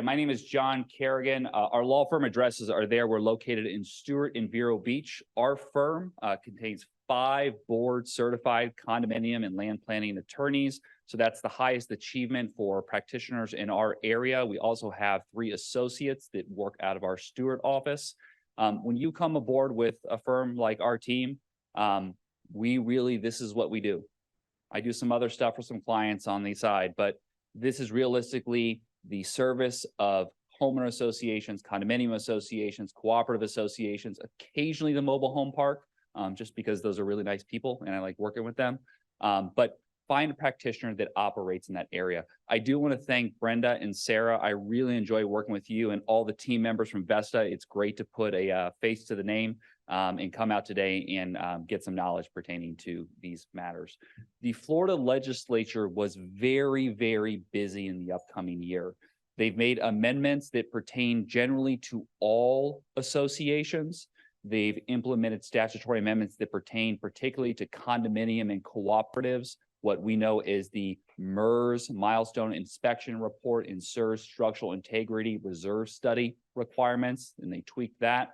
Again, my name is John Carrigan. Our law firm addresses are there. We're located in Stewart and Vero Beach. Our firm contains 5 board-certified condominium and land planning attorneys. So that's the highest achievement for practitioners in our area. We also have 3 associates that work out of our Stewart office. When you come aboard with a firm like our team, this is what we do. I do some other stuff for some clients on the side, but this is realistically the service of homeowner associations, condominium associations, cooperative associations, occasionally the mobile home park, just because those are really nice people and I like working with them. But find a practitioner that operates in that area. I do want to thank Brenda and Sarah. I really enjoy working with you and all the team members from Vesta. It's great to put a face to the name and come out today and get some knowledge pertaining to these matters. The Florida legislature was very, very busy in the upcoming year. They've made amendments that pertain generally to all associations. They've implemented statutory amendments that pertain particularly to condominium and cooperatives, what we know is the MERS milestone inspection report, Ensor structural integrity reserve study requirements, and they tweaked that.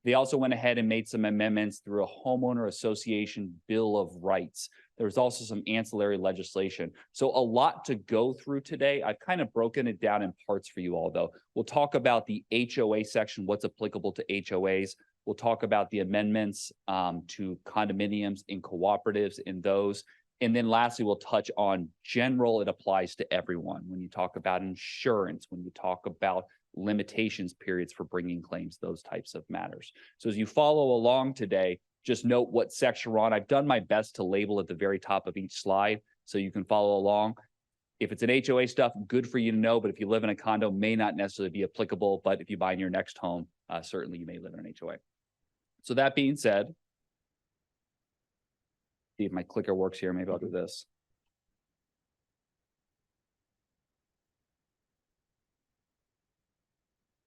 They also went ahead and made some amendments through a homeowner association bill of rights. There's also some ancillary legislation. So a lot to go through today. I've kind of broken it down in parts for you all, though. We'll talk about the HOA section, what's applicable to HOAs. We'll talk about the amendments to condominiums and cooperatives in those. And then lastly, we'll touch on general, it applies to everyone. When you talk about insurance, when you talk about limitations periods for bringing claims, those types of matters. So as you follow along today, just note what section we're on. I've done my best to label at the very top of each slide so you can follow along. If it's an HOA stuff, good for you to know, but if you live in a condo, may not necessarily be applicable, but if you buy in your next home, certainly you may live in an HOA. So that being said, see if my clicker works here. Maybe I'll do this.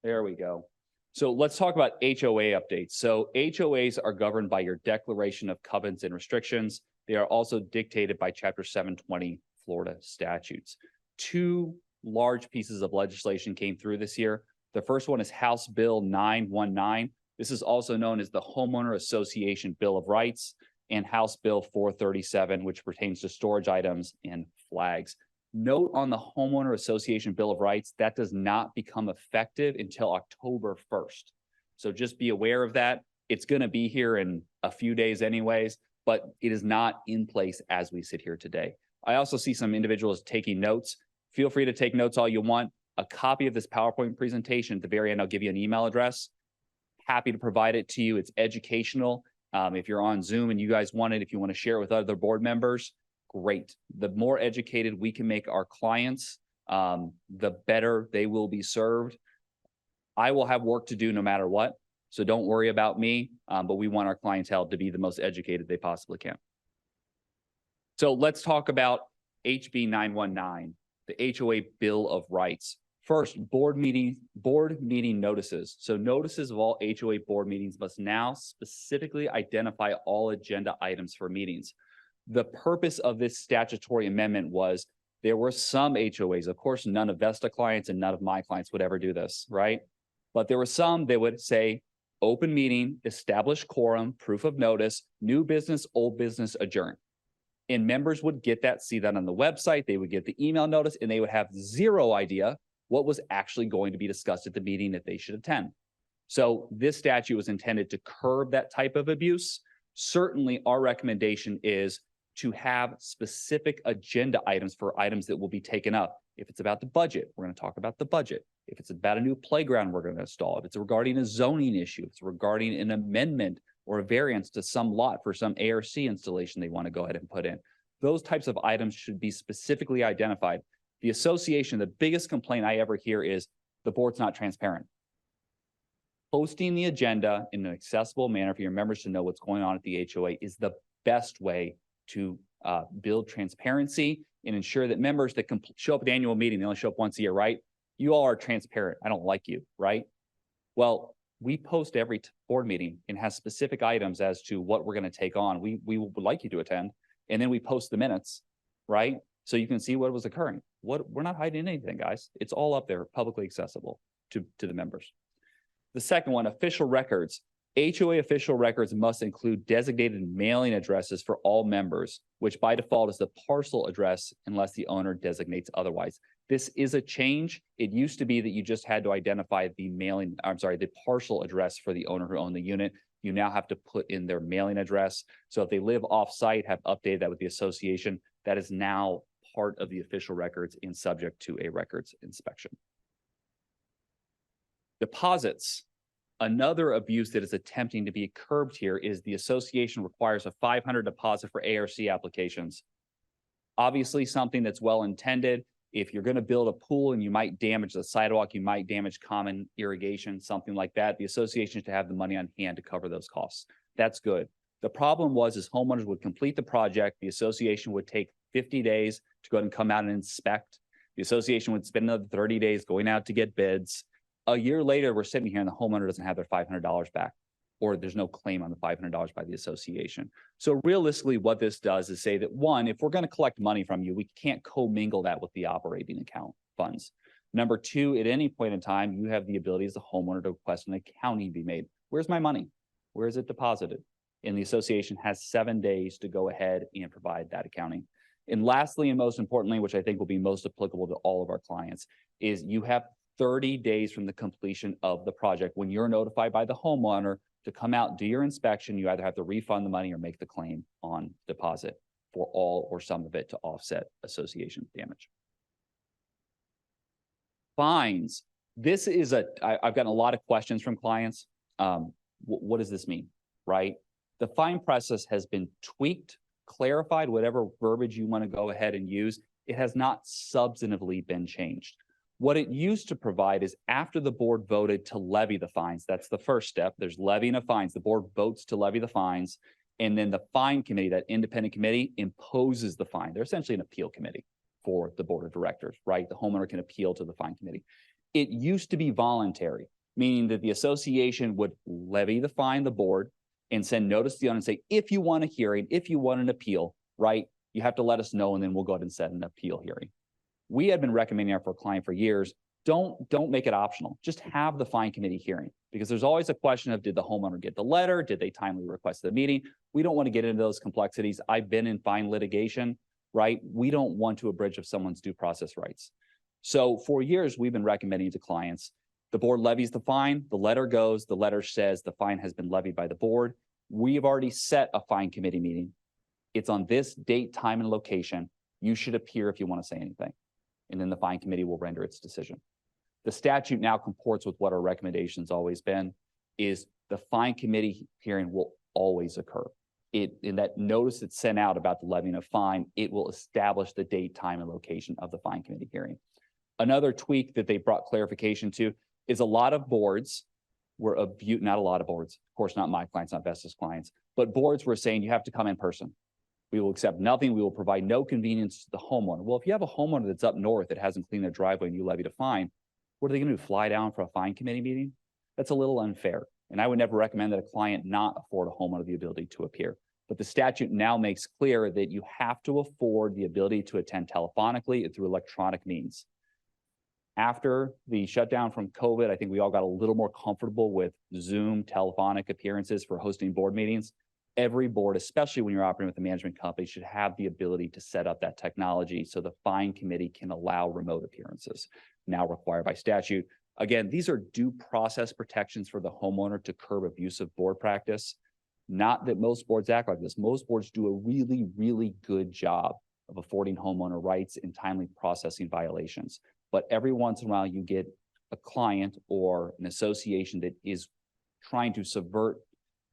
There we go. So let's talk about HOA updates. So HOAs are governed by your Declaration of Covenants and Restrictions. They are also dictated by Chapter 720 Florida statutes. 2 large pieces of legislation came through this year. The first one is House Bill 919. This is also known as the Homeowner Association Bill of Rights, and House Bill 437, which pertains to storage items and flags. Note on the Homeowner Association Bill of Rights, that does not become effective until October 1st. So just be aware of that. It's going to be here in a few days anyways, but it is not in place as we sit here today. I also see some individuals taking notes. Feel free to take notes all you want. A copy of this PowerPoint presentation at the very end, I'll give you an email address. Happy to provide it to you. It's educational. If you're on Zoom and you guys want it, if you want to share it with other board members, great. The more educated we can make our clients, the better they will be served. I will have work to do no matter what, so don't worry about me, but we want our clientele to be the most educated they possibly can. So let's talk about HB 919, the HOA Bill of Rights. First, board meeting notices. So notices of all HOA board meetings must now specifically identify all agenda items for meetings. The purpose of this statutory amendment was there were some HOAs, of course, none of Vesta clients and none of my clients would ever do this, right? But there were some that would say open meeting, establish quorum, proof of notice, new business, old business, adjourn. And members would get that, see that on the website, they would get the email notice, and they would have zero idea what was actually going to be discussed at the meeting that they should attend. So this statute was intended to curb that type of abuse. Certainly our recommendation is to have specific agenda items for items that will be taken up. If it's about the budget, we're going to talk about the budget. If it's about a new playground we're going to install, if it's regarding a zoning issue, if it's regarding an amendment or a variance to some lot for some ARC installation they want to go ahead and put in. Those types of items should be specifically identified. The association, the biggest complaint I ever hear is the board's not transparent. Posting the agenda in an accessible manner for your members to know what's going on at the HOA is the best way to build transparency and ensure that members that can show up at the annual meeting, they only show up once a year, right? You all are transparent. I don't like you, right? Well, we post every board meeting and has specific items as to what we're going to take on. We would like you to attend, and then we post the minutes, right? So you can see what was occurring. We're not hiding anything, guys. It's all up there, publicly accessible to the members. The second one, official records. HOA official records must include designated mailing addresses for all members, which by default is the parcel address unless the owner designates otherwise. This is a change. It used to be that you just had to identify the parcel address for the owner who owned the unit. You now have to put in their mailing address. So if they live off-site, have updated that with the association, that is now part of the official records and subject to a records inspection. Deposits. Another abuse that is attempting to be curbed here is the association requires a $500 deposit for ARC applications. Obviously, something that's well intended. If you're going to build a pool and you might damage the sidewalk, you might damage common irrigation, something like that, the association should have the money on hand to cover those costs. That's good. The problem is homeowners would complete the project. The association would take 50 days to go ahead and come out and inspect. The association would spend another 30 days going out to get bids. A year later, we're sitting here and the homeowner doesn't have their $500 back, or there's no claim on the $500 by the association. So realistically, what this does is say that, one, if we're going to collect money from you, we can't commingle that with the operating account funds. Number two, at any point in time, you have the ability as a homeowner to request an accounting be made. Where's my money? Where is it deposited? And the association has 7 days to go ahead and provide that accounting. And lastly, and most importantly, which I think will be most applicable to all of our clients, is you have 30 days from the completion of the project. When you're notified by the homeowner to come out, do your inspection, you either have to refund the money or make the claim on deposit for all or some of it to offset association damage. Fines. This is I've gotten a lot of questions from clients. What does this mean, right? The fine process has been tweaked, clarified, whatever verbiage you want to go ahead and use. It has not substantively been changed. What it used to provide is after the board voted to levy the fines, that's the first step. There's levying of fines. The board votes to levy the fines. And then the fine committee, that independent committee, imposes the fine. They're essentially an appeal committee for the board of directors, right? The homeowner can appeal to the fine committee. It used to be voluntary, meaning that the association would levy the fine, the board, and send notice to the owner and say, if you want a hearing, if you want an appeal, right, you have to let us know and then we'll go ahead and set an appeal hearing. We had been recommending that for a client for years. Don't make it optional. Just have the fine committee hearing, because there's always a question of, did the homeowner get the letter? Did they timely request the meeting? We don't want to get into those complexities. I've been in fine litigation, right? We don't want to abridge of someone's due process rights. So for years, we've been recommending to clients, the board levies the fine, the letter goes, the letter says the fine has been levied by the board. We've already set a fine committee meeting. It's on this date, time, and location. You should appear if you want to say anything. And then the fine committee will render its decision. The statute now comports with what our recommendation's always been, is the fine committee hearing will always occur. In that notice that's sent out about the levying of fine, it will establish the date, time, and location of the fine committee hearing. Another tweak that they brought clarification to is a lot of boards were not a lot of boards, of course, not my clients, not Vestas clients, but boards were saying you have to come in person. We will accept nothing. We will provide no convenience to the homeowner. Well, if you have a homeowner that's up north that hasn't cleaned their driveway and you levied a fine, what are they going to do? Fly down for a fine committee meeting? That's a little unfair. And I would never recommend that a client not afford a homeowner the ability to appear. But the statute now makes clear that you have to afford the ability to attend telephonically and through electronic means. After the shutdown from COVID, I think we all got a little more comfortable with Zoom telephonic appearances for hosting board meetings. Every board, especially when you're operating with a management company, should have the ability to set up that technology so the fine committee can allow remote appearances, now required by statute. Again, these are due process protections for the homeowner to curb abusive board practice. Not that most boards act like this. Most boards do a really, really good job of affording homeowner rights and timely processing violations. But every once in a while, you get a client or an association that is trying to subvert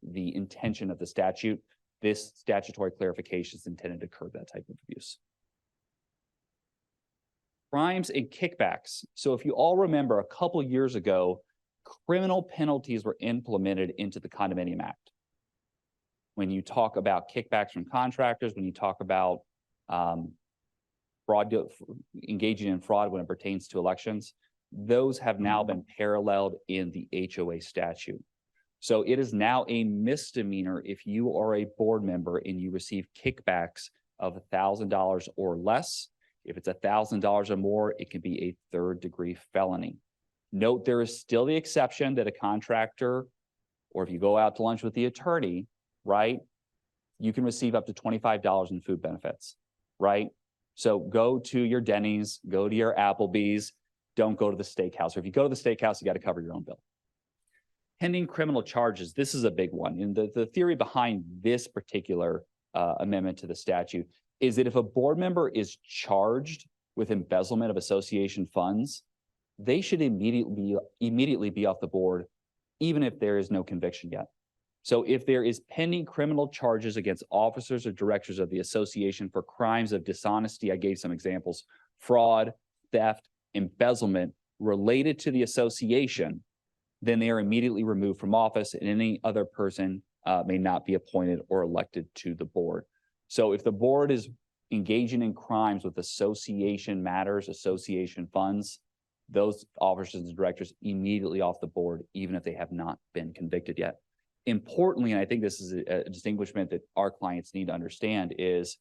the intention of the statute. This statutory clarification is intended to curb that type of abuse. Crimes and kickbacks. So if you all remember, a couple years ago, criminal penalties were implemented into the Condominium Act. When you talk about kickbacks from contractors, when you talk about fraud, engaging in fraud when it pertains to elections, those have now been paralleled in the HOA statute. So it is now a misdemeanor if you are a board member and you receive kickbacks of $1,000 or less. If it's $1,000 or more, it can be a third-degree felony. Note there is still the exception that a contractor, or if you go out to lunch with the attorney, right, you can receive up to $25 in food benefits, right? So go to your Denny's, go to your Applebee's, don't go to the steakhouse. Or if you go to the steakhouse, you got to cover your own bill. Pending criminal charges, this is a big one. And the theory behind this particular amendment to the statute is that if a board member is charged with embezzlement of association funds, they should immediately be off the board, even if there is no conviction yet. So if there is pending criminal charges against officers or directors of the association for crimes of dishonesty, I gave some examples, fraud, theft, embezzlement related to the association, then they are immediately removed from office and any other person may not be appointed or elected to the board. So if the board is engaging in crimes with association matters, association funds, those officers and directors immediately off the board, even if they have not been convicted yet. Importantly, and I think this is a distinguishment that our clients need to understand, is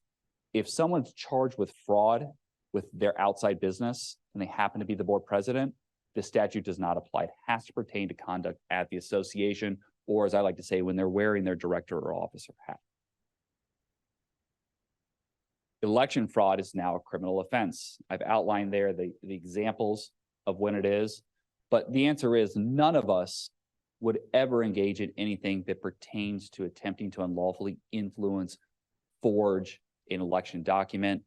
if someone's charged with fraud with their outside business and they happen to be the board president, the statute does not apply. It has to pertain to conduct at the association, or as I like to say, when they're wearing their director or officer hat. Election fraud is now a criminal offense. I've outlined there the examples of when it is, but the answer is none of us would ever engage in anything that pertains to attempting to unlawfully influence, forge an election document,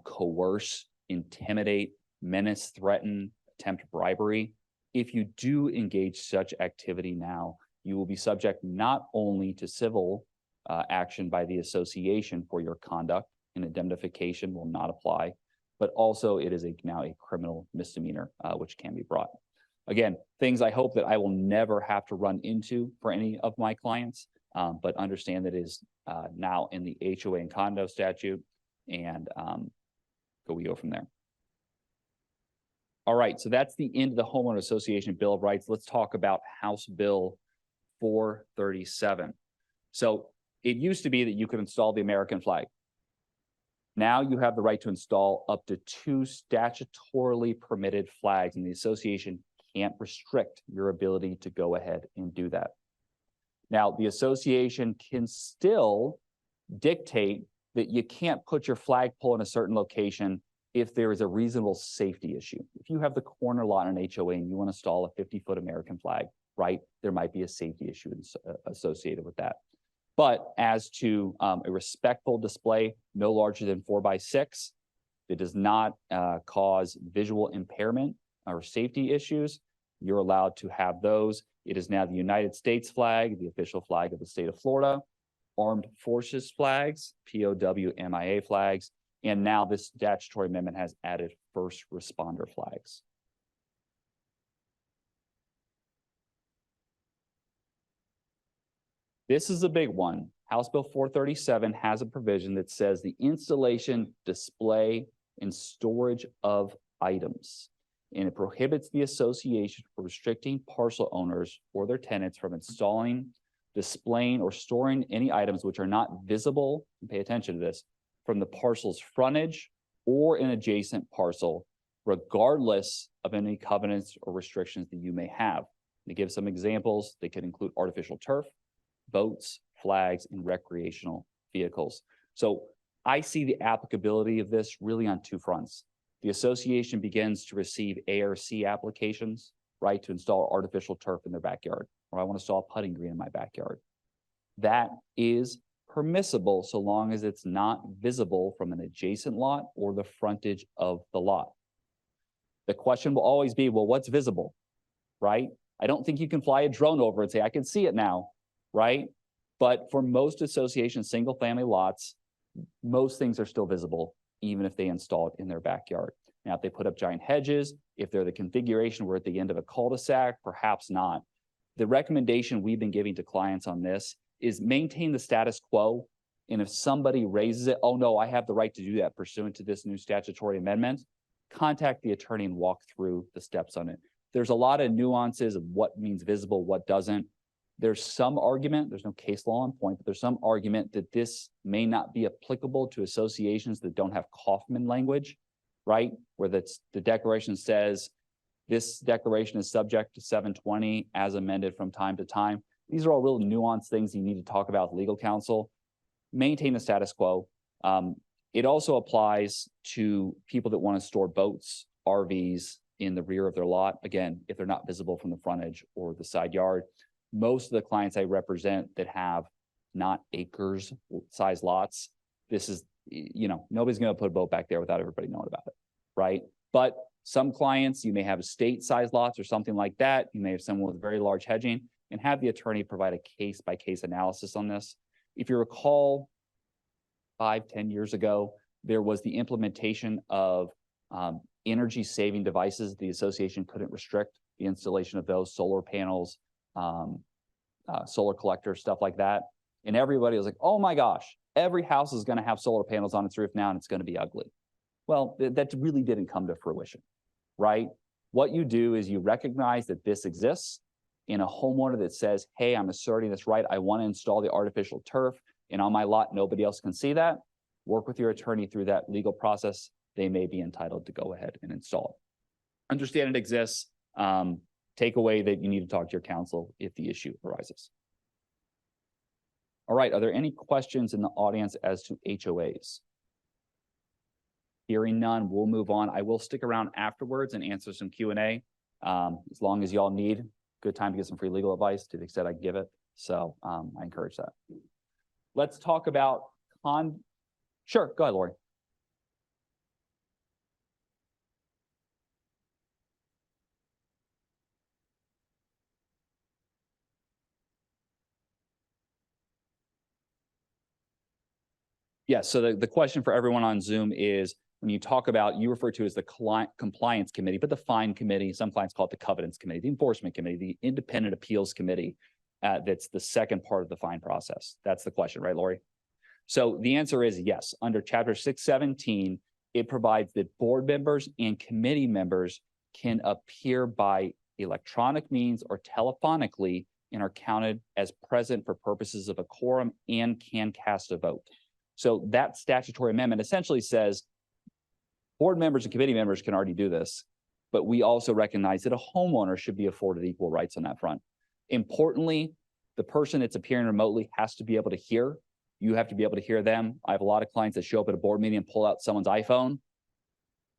coerce, intimidate, menace, threaten, attempt bribery. If you do engage such activity now, you will be subject not only to civil action by the association for your conduct, and indemnification will not apply, but also it is now a criminal misdemeanor, which can be brought. Again, things I hope that I will never have to run into for any of my clients, but understand that it is now in the HOA and condo statute, and we go from there. All right, so that's the end of the Homeowner Association Bill of Rights. Let's talk about House Bill 437. So it used to be that you could install the American flag. Now you have the right to install up to 2 statutorily permitted flags, and the association can't restrict your ability to go ahead and do that. Now, the association can still dictate that you can't put your flagpole in a certain location if there is a reasonable safety issue. If you have the corner lot in an HOA and you want to install a 50-foot American flag, right, there might be a safety issue associated with that. But as to a respectful display no larger than 4x6, that does not cause visual impairment or safety issues, you're allowed to have those. It is now the United States flag, the official flag of the state of Florida, armed forces flags, POW, MIA flags, and now this statutory amendment has added first responder flags. This is a big one. House Bill 437 has a provision that says the installation, display, and storage of items. And it prohibits the association from restricting parcel owners or their tenants from installing, displaying, or storing any items which are not visible, and pay attention to this, from the parcel's frontage or an adjacent parcel, regardless of any covenants or restrictions that you may have. To give some examples, they could include artificial turf, boats, flags, and recreational vehicles. So I see the applicability of this really on 2 fronts. The association begins to receive ARC applications, right, to install artificial turf in their backyard, or I want to install a putting green in my backyard. That is permissible so long as it's not visible from an adjacent lot or the frontage of the lot. The question will always be, well, what's visible, right? I don't think you can fly a drone over and say, I can see it now, right? But for most association single family lots, most things are still visible, even if they install it in their backyard. Now, if they put up giant hedges, if they're the configuration where at the end of a cul-de-sac, perhaps not. The recommendation we've been giving to clients on this is maintain the status quo. And if somebody raises it, oh no, I have the right to do that pursuant to this new statutory amendment, contact the attorney and walk through the steps on it. There's a lot of nuances of what means visible, what doesn't. There's some argument, there's no case law on point, but there's some argument that this may not be applicable to associations that don't have Kaufman language. right? Where the declaration says this declaration is subject to 720 as amended from time to time. These are all real nuanced things you need to talk about with legal counsel. Maintain the status quo. It also applies to people that want to store boats, RVs in the rear of their lot. Again, if they're not visible from the frontage or the side yard. Most of the clients I represent that have not acres size lots, this is, nobody's going to put a boat back there without everybody knowing about it, right? But some clients, you may have estate size lots or something like that. You may have someone with very large hedging, and have the attorney provide a case-by-case analysis on this. If you recall, 5-10 years ago, there was the implementation of energy saving devices. The association couldn't restrict the installation of those, solar panels, solar collectors, stuff like that. And everybody was like, oh my gosh, every house is going to have solar panels on its roof now and it's going to be ugly. Well, that really didn't come to fruition, right? What you do is you recognize that this exists in a homeowner that says, hey, I'm asserting this right. I want to install the artificial turf, and on my lot, nobody else can see that. Work with your attorney through that legal process. They may be entitled to go ahead and install it. Understand it exists. Take away that you need to talk to your counsel if the issue arises. All right, are there any questions in the audience as to HOAs? Hearing none, we'll move on. I will stick around afterwards and answer some Q&A. As long as y'all need, good time to get some free legal advice to the extent I can give it. So I encourage that. Let's talk about Sure, go ahead, Lori. Yeah, so the question for everyone on Zoom is, when you talk about, you refer to as the compliance committee, but the fine committee, some clients call it the covenants committee, the enforcement committee, the independent appeals committee, that's the second part of the fine process. That's the question, right, Lori? So the answer is yes. Under Chapter 617, it provides that board members and committee members can appear by electronic means or telephonically and are counted as present for purposes of a quorum and can cast a vote. So that statutory amendment essentially says board members and committee members can already do this, but we also recognize that a homeowner should be afforded equal rights on that front. Importantly, the person that's appearing remotely has to be able to hear. You have to be able to hear them. I have a lot of clients that show up at a board meeting and pull out someone's iPhone.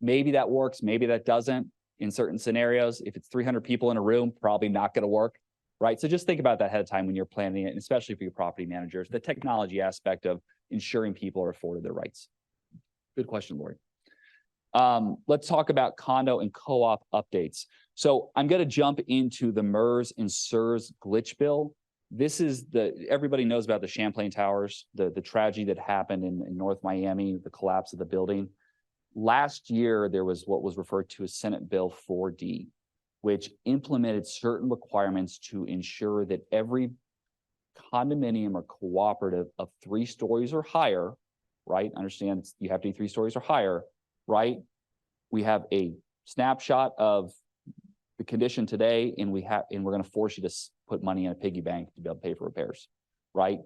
Maybe that works, maybe that doesn't in certain scenarios. If it's 300 people in a room, probably not going to work, right? So just think about that ahead of time when you're planning it, and especially for your property managers, the technology aspect of ensuring people are afforded their rights. Good question, Lori. Let's talk about condo and co-op updates. So I'm going to jump into the MERS and CSRS glitch bill. This is everybody knows about the Champlain Towers, the tragedy that happened in North Miami, the collapse of the building. Last year, there was what was referred to as Senate Bill 4D, which implemented certain requirements to ensure that every condominium or cooperative of 3 stories or higher, right? Understand you have to be 3 stories or higher, right? We have a snapshot of the condition today, and we're going to force you to put money in a piggy bank to be able to pay for repairs, right?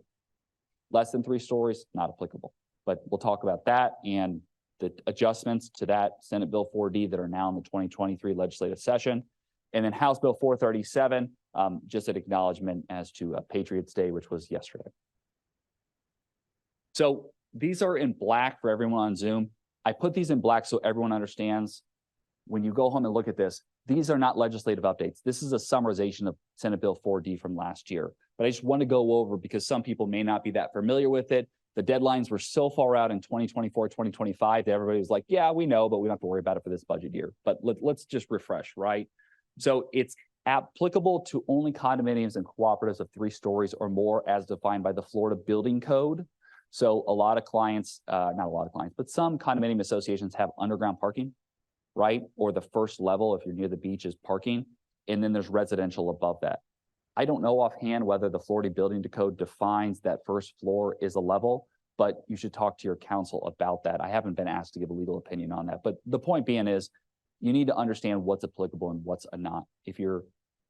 Less than 3 stories, not applicable. But we'll talk about that and the adjustments to that Senate Bill 4D that are now in the 2023 legislative session. And then House Bill 437, just an acknowledgement as to Patriots Day, which was yesterday. So these are in black for everyone on Zoom. I put these in black so everyone understands when you go home and look at this, these are not legislative updates. This is a summarization of Senate Bill 4D from last year. But I just want to go over because some people may not be that familiar with it. The deadlines were so far out in 2024, 2025 that everybody was like, yeah, we know, but we don't have to worry about it for this budget year. But let's just refresh, right? So it's applicable to only condominiums and cooperatives of 3 stories or more as defined by the Florida Building Code. So a lot of clients, not a lot of clients, but some condominium associations have underground parking, right? Or the first level, if you're near the beach, is parking. And then there's residential above that. I don't know offhand whether the Florida Building Code defines that first floor is a level, but you should talk to your counsel about that. I haven't been asked to give a legal opinion on that. But the point being is you need to understand what's applicable and what's not. If you're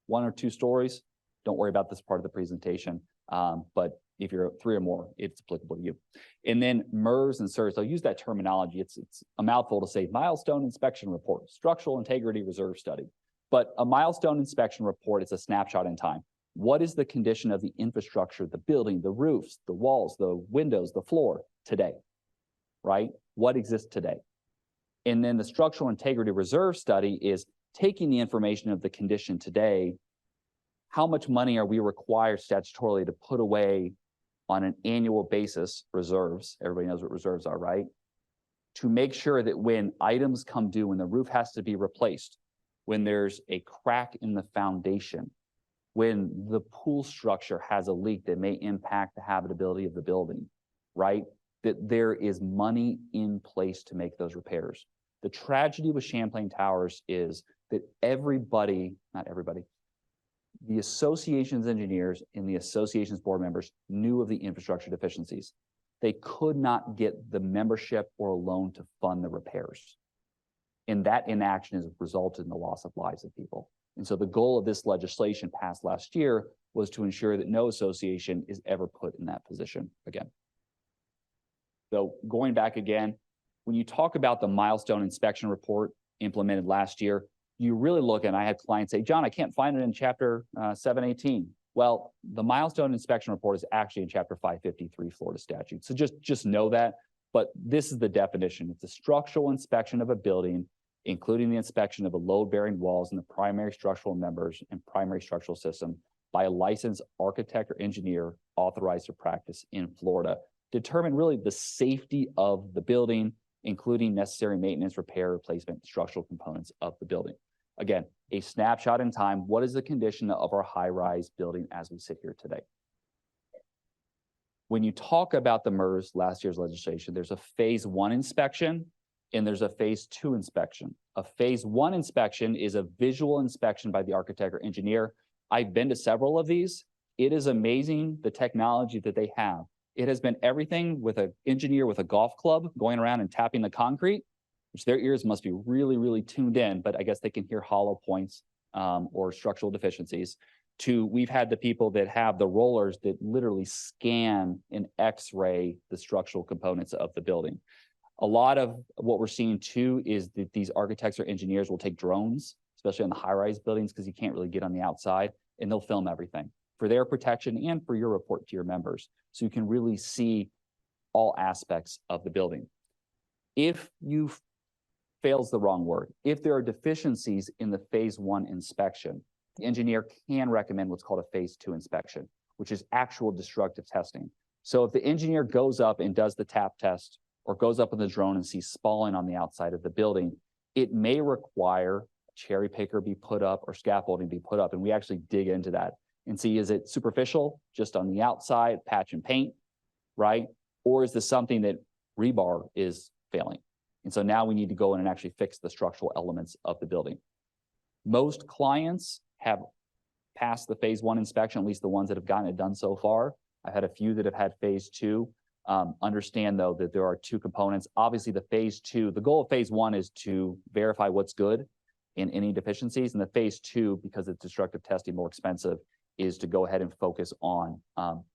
1 or 2 stories, don't worry about this part of the presentation. But If you're 3 or more, it's applicable to you. And then MERS and SIRS, I'll use that terminology. It's a mouthful to say milestone inspection report, structural integrity reserve study. But a milestone inspection report is a snapshot in time. What is the condition of the infrastructure, the building, the roofs, the walls, the windows, the floor today, right? What exists today? And then the structural integrity reserve study is taking the information of the condition today. How much money are we required statutorily to put away on an annual basis, reserves? Everybody knows what reserves are, right? To make sure that when items come due, when the roof has to be replaced, when there's a crack in the foundation, when the pool structure has a leak that may impact the habitability of the building, right? That there is money in place to make those repairs. The tragedy with Champlain Towers is that everybody, not everybody, the association's engineers and the association's board members knew of the infrastructure deficiencies. They could not get the membership or a loan to fund the repairs. And that inaction has resulted in the loss of lives of people. And so the goal of this legislation passed last year was to ensure that no association is ever put in that position again. So going back again, when you talk about the milestone inspection report implemented last year, you really look, and I had clients say, John, I can't find it in chapter 718. Well, the milestone inspection report is actually in chapter 553 Florida statute. So just know that, but this is the definition. It's a structural inspection of a building, including the inspection of the load-bearing walls and the primary structural members and primary structural system by a licensed architect or engineer authorized to practice in Florida. Determine really the safety of the building, including necessary maintenance, repair, replacement, structural components of the building. Again, a snapshot in time. What is the condition of our high-rise building as we sit here today? When you talk about the MERS, last year's legislation, there's a phase 1 inspection and there's a phase 2 inspection. A phase 1 inspection is a visual inspection by the architect or engineer. I've been to several of these. It is amazing the technology that they have. It has been everything with an engineer with a golf club going around and tapping the concrete, which their ears must be really, really tuned in, but I guess they can hear hollow points or structural deficiencies. To we've had the people that have the rollers that literally scan and X-ray the structural components of the building. A lot of what we're seeing too is that these architects or engineers will take drones, especially on the high-rise buildings, because you can't really get on the outside, and they'll film everything for their protection and for your report to your members. So you can really see all aspects of the building. If you fails the wrong word, if there are deficiencies in the phase 1 inspection, the engineer can recommend what's called a phase 2 inspection, which is actual destructive testing. So if the engineer goes up and does the tap test or goes up in the drone and sees spalling on the outside of the building, it may require a cherry picker be put up or scaffolding be put up. And we actually dig into that and see, is it superficial, just on the outside, patch and paint, right? Or is this something that rebar is failing? And so now we need to go in and actually fix the structural elements of the building. Most clients have passed the phase 1 inspection, at least the ones that have gotten it done so far. I've had a few that have had phase 2. Understand though that there are 2 components. Obviously the phase 2, the goal of phase 1 is to verify what's good in any deficiencies. And the phase 2, because it's destructive testing more expensive, is to go ahead and focus on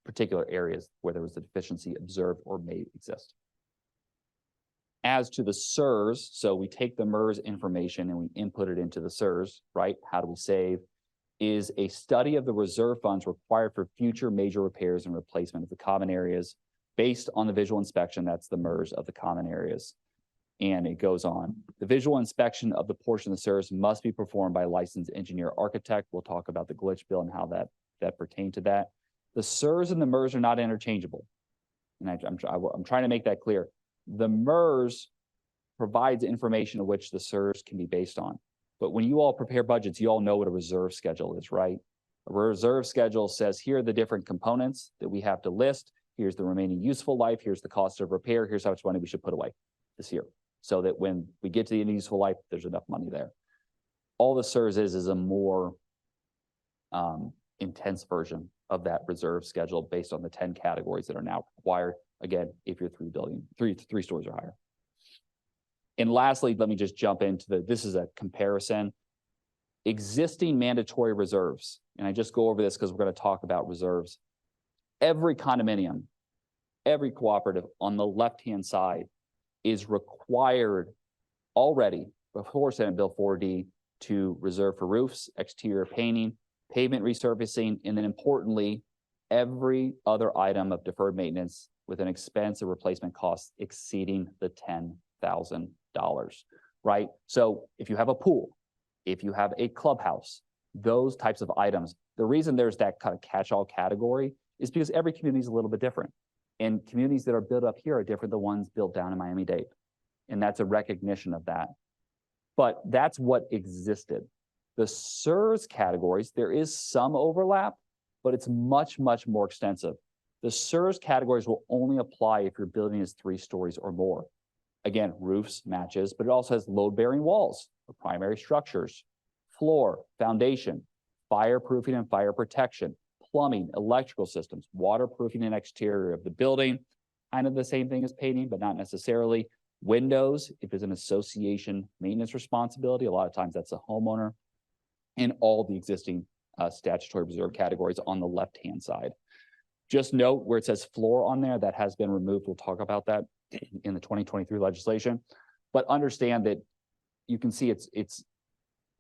particular areas where there was a deficiency observed or may exist. As to the SIRS, so we take the MERS information and we input it into the SIRS, right? How do we save? Is a study of the reserve funds required for future major repairs and replacement of the common areas based on the visual inspection, that's the MERS of the common areas. And it goes on. The visual inspection of the portion of the SIRS must be performed by a licensed engineer architect. We'll talk about the glitch bill and how that pertained to that. The SIRS and the MERS are not interchangeable. And I'm trying to make that clear. The MERS provides information of which the SIRS can be based on. But when you all prepare budgets, you all know what a reserve schedule is, right? A reserve schedule says, here are the different components that we have to list. Here's the remaining useful life. Here's the cost of repair. Here's how much money we should put away this year, so that when we get to the end of useful life, there's enough money there. All the SIRS is a more intense version of that reserve schedule based on the 10 categories that are now required. Again, if you're three stories or higher. And lastly, let me just jump into this is a comparison. Existing mandatory reserves, and I just go over this because we're going to talk about reserves. every condominium, every cooperative on the left-hand side is required already before Senate Bill 4D to reserve for roofs, exterior painting, pavement resurfacing, and then importantly, every other item of deferred maintenance with an expense of replacement costs exceeding the $10,000, right? So if you have a pool, if you have a clubhouse, those types of items, the reason there's that kind of catch-all category is because every community is a little bit different. And communities that are built up here are different than the ones built down in Miami-Dade. And that's a recognition of that. But that's what existed. The SERS categories, there is some overlap, but it's much, much more extensive. The SERS categories will only apply if your building is 3 stories or more. Again, roofs, matches, but it also has load-bearing walls or primary structures, floor, foundation, fireproofing and fire protection, plumbing, electrical systems, waterproofing and exterior of the building, kind of the same thing as painting, but not necessarily. Windows, if it's an association maintenance responsibility, a lot of times that's a homeowner, and all the existing statutory reserve categories on the left-hand side. Just note where it says floor on there, that has been removed. We'll talk about that in the 2023 legislation, but understand that you can see it's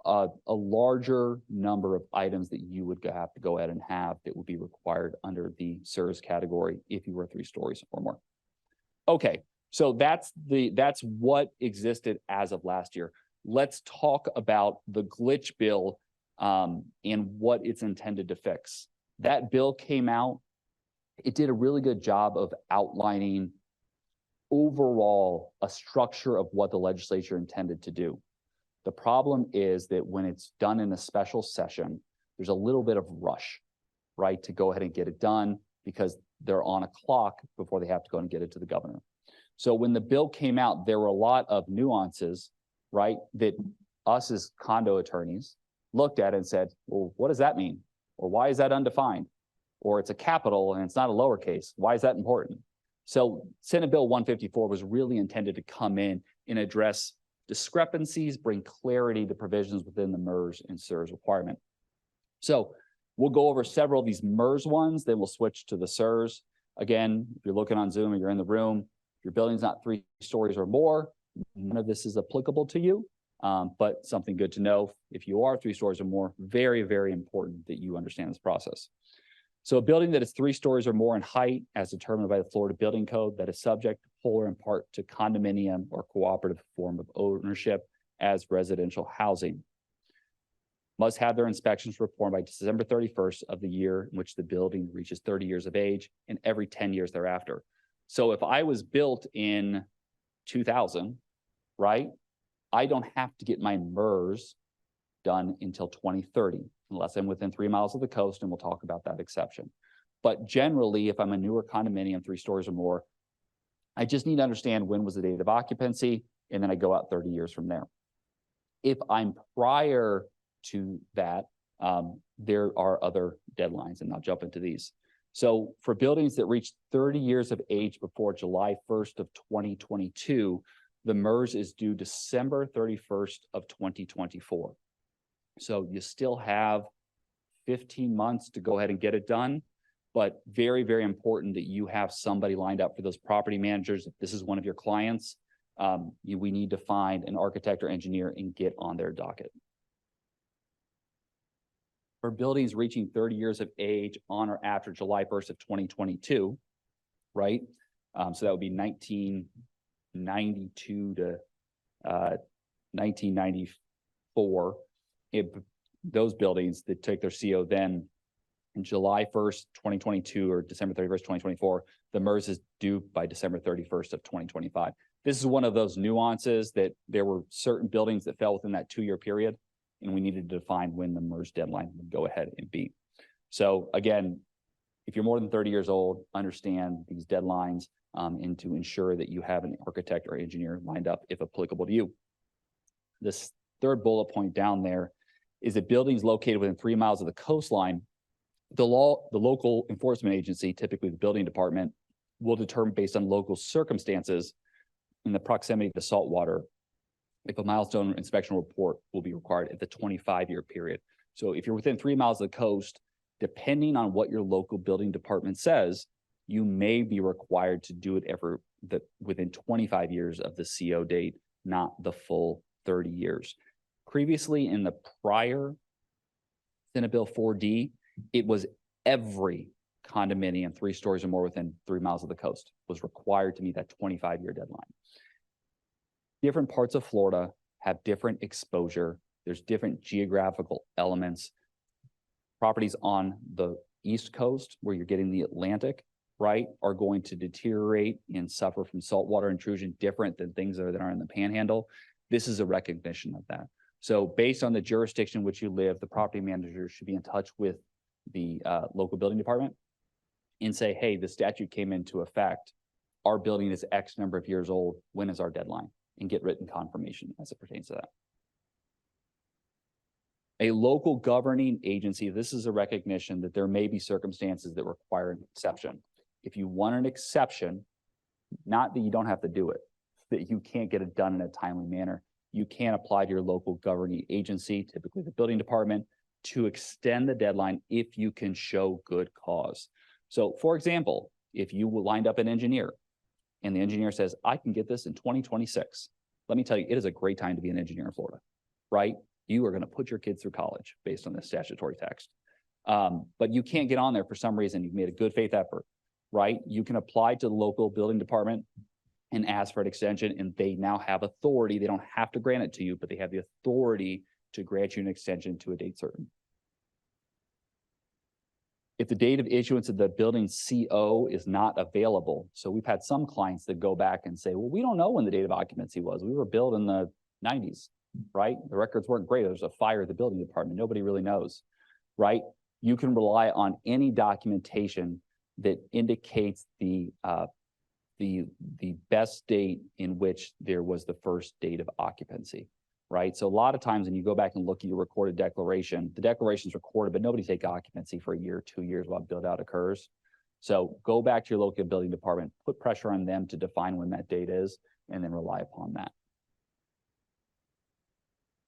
a larger number of items that you would have to go ahead and have that would be required under the SERS category if you were 3 stories or more. Okay, so that's what existed as of last year. Let's talk about the glitch bill and what it's intended to fix. That bill came out. It did a really good job of outlining overall a structure of what the legislature intended to do. The problem is that when it's done in a special session, there's a little bit of rush, right, to go ahead and get it done because they're on a clock before they have to go and get it to the governor. So when the bill came out, there were a lot of nuances, right, that us as condo attorneys looked at and said, well, what does that mean? Or why is that undefined? Or it's a capital and it's not a lowercase. Why is that important? So Senate Bill 154 was really intended to come in and address discrepancies, bring clarity to provisions within the MERS and SERS requirement. So we'll go over several of these MERS ones, then we'll switch to the SERS. Again, if you're looking on Zoom or you're in the room, if your building's not 3 stories or more, none of this is applicable to you, but something good to know. If you are 3 stories or more, very, very important that you understand this process. So a building that is 3 stories or more in height, as determined by the Florida Building Code, that is subject whole or in part to condominium or cooperative form of ownership as residential housing, must have their inspections performed by December 31st of the year in which the building reaches 30 years of age and every 10 years thereafter. So if I was built in 2000, right, I don't have to get my MERS done until 2030, unless I'm within 3 miles of the coast, and we'll talk about that exception. But generally, if I'm a newer condominium, 3 stories or more, I just need to understand when was the date of occupancy, and then I go out 30 years from there. If I'm prior to that, there are other deadlines, and I'll jump into these. So for buildings that reach 30 years of age before July 1st of 2022, the MERS is due December 31st of 2024. So you still have 15 months to go ahead and get it done, but very, very important that you have somebody lined up for those property managers. If this is one of your clients, we need to find an architect or engineer and get on their docket. For buildings reaching 30 years of age on or after July 1st of 2022, right? So that would be 1992 to 1994. Those buildings that take their CO then in July 1st, 2022 or December 31st, 2024, the MERS is due by December 31st of 2025. This is one of those nuances that there were certain buildings that fell within that 2-year period, and we needed to define when the MERS deadline would go ahead and be. So again, if you're more than 30 years old, understand these deadlines and to ensure that you have an architect or engineer lined up if applicable to you. This third bullet point down there is that buildings located within 3 miles of the coastline, the local enforcement agency, typically the building department, will determine based on local circumstances in the proximity to salt water if a milestone inspection report will be required at the 25-year period. So if you're within 3 miles of the coast, Depending on what your local building department says, you may be required to do it within 25 years of the CO date, not the full 30 years. Previously, in the prior Senate Bill 4D, it was every condominium 3 stories or more within 3 miles of the coast was required to meet that 25-year deadline. Different parts of Florida have different exposure. There's different geographical elements. Properties on the East Coast, where you're getting the Atlantic, right, are going to deteriorate and suffer from saltwater intrusion different than things that are in the Panhandle. This is a recognition of that. So based on the jurisdiction in which you live, the property manager should be in touch with the local building department and say, hey, the statute came into effect. Our building is X number of years old. When is our deadline? And get written confirmation as it pertains to that. A local governing agency, this is a recognition that there may be circumstances that require an exception. If you want an exception, not that you don't have to do it, that you can't get it done in a timely manner, you can apply to your local governing agency, typically the building department, to extend the deadline if you can show good cause. So for example, if you lined up an engineer and the engineer says, I can get this in 2026, let me tell you, it is a great time to be an engineer in Florida, right? You are going to put your kids through college based on this statutory text. But you can't get on there for some reason. You've made a good faith effort, right? You can apply to the local building department and ask for an extension, and they now have authority. They don't have to grant it to you, but they have the authority to grant you an extension to a date certain. If the date of issuance of the building CO is not available, so we've had some clients that go back and say, well, we don't know when the date of occupancy was. We were built in the 90s, right? The records weren't great. There's a fire at the building department. Nobody really knows, right? You can rely on any documentation that indicates the best date in which there was the first date of occupancy, right? So a lot of times when you go back and look at your recorded declaration, the declaration is recorded, but nobody take occupancy for a year, 2 years while build out occurs. So go back to your local building department, put pressure on them to define when that date is, and then rely upon that.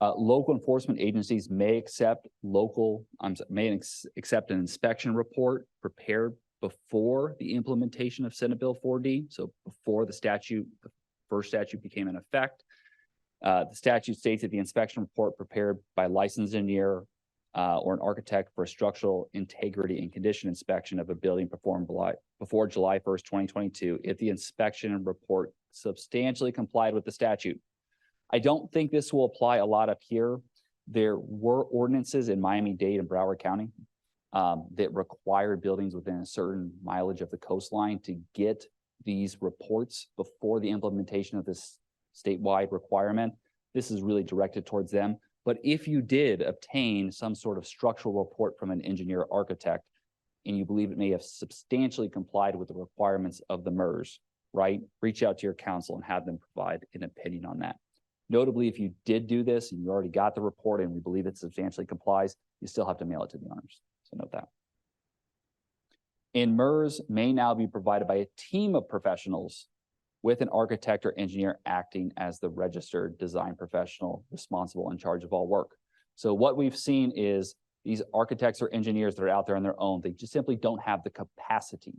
Local enforcement agencies may accept accept an inspection report prepared before the implementation of Senate Bill 4D. So before the first statute became in effect. The statute states that the inspection report prepared by a licensed engineer or an architect for a structural integrity and condition inspection of a building performed before July 1st, 2022, if the inspection report substantially complied with the statute. I don't think this will apply a lot up here. There were ordinances in Miami-Dade and Broward County that required buildings within a certain mileage of the coastline to get these reports before the implementation of this statewide requirement. This is really directed towards them. But if you did obtain some sort of structural report from an engineer or architect, and you believe it may have substantially complied with the requirements of the MERS, right? Reach out to your counsel and have them provide an opinion on that. Notably, if you did do this and you already got the report and we believe it substantially complies, you still have to mail it to the owners. So note that. And MERS may now be provided by a team of professionals with an architect or engineer acting as the registered design professional responsible in charge of all work. So what we've seen is these architects or engineers that are out there on their own, they just simply don't have the capacity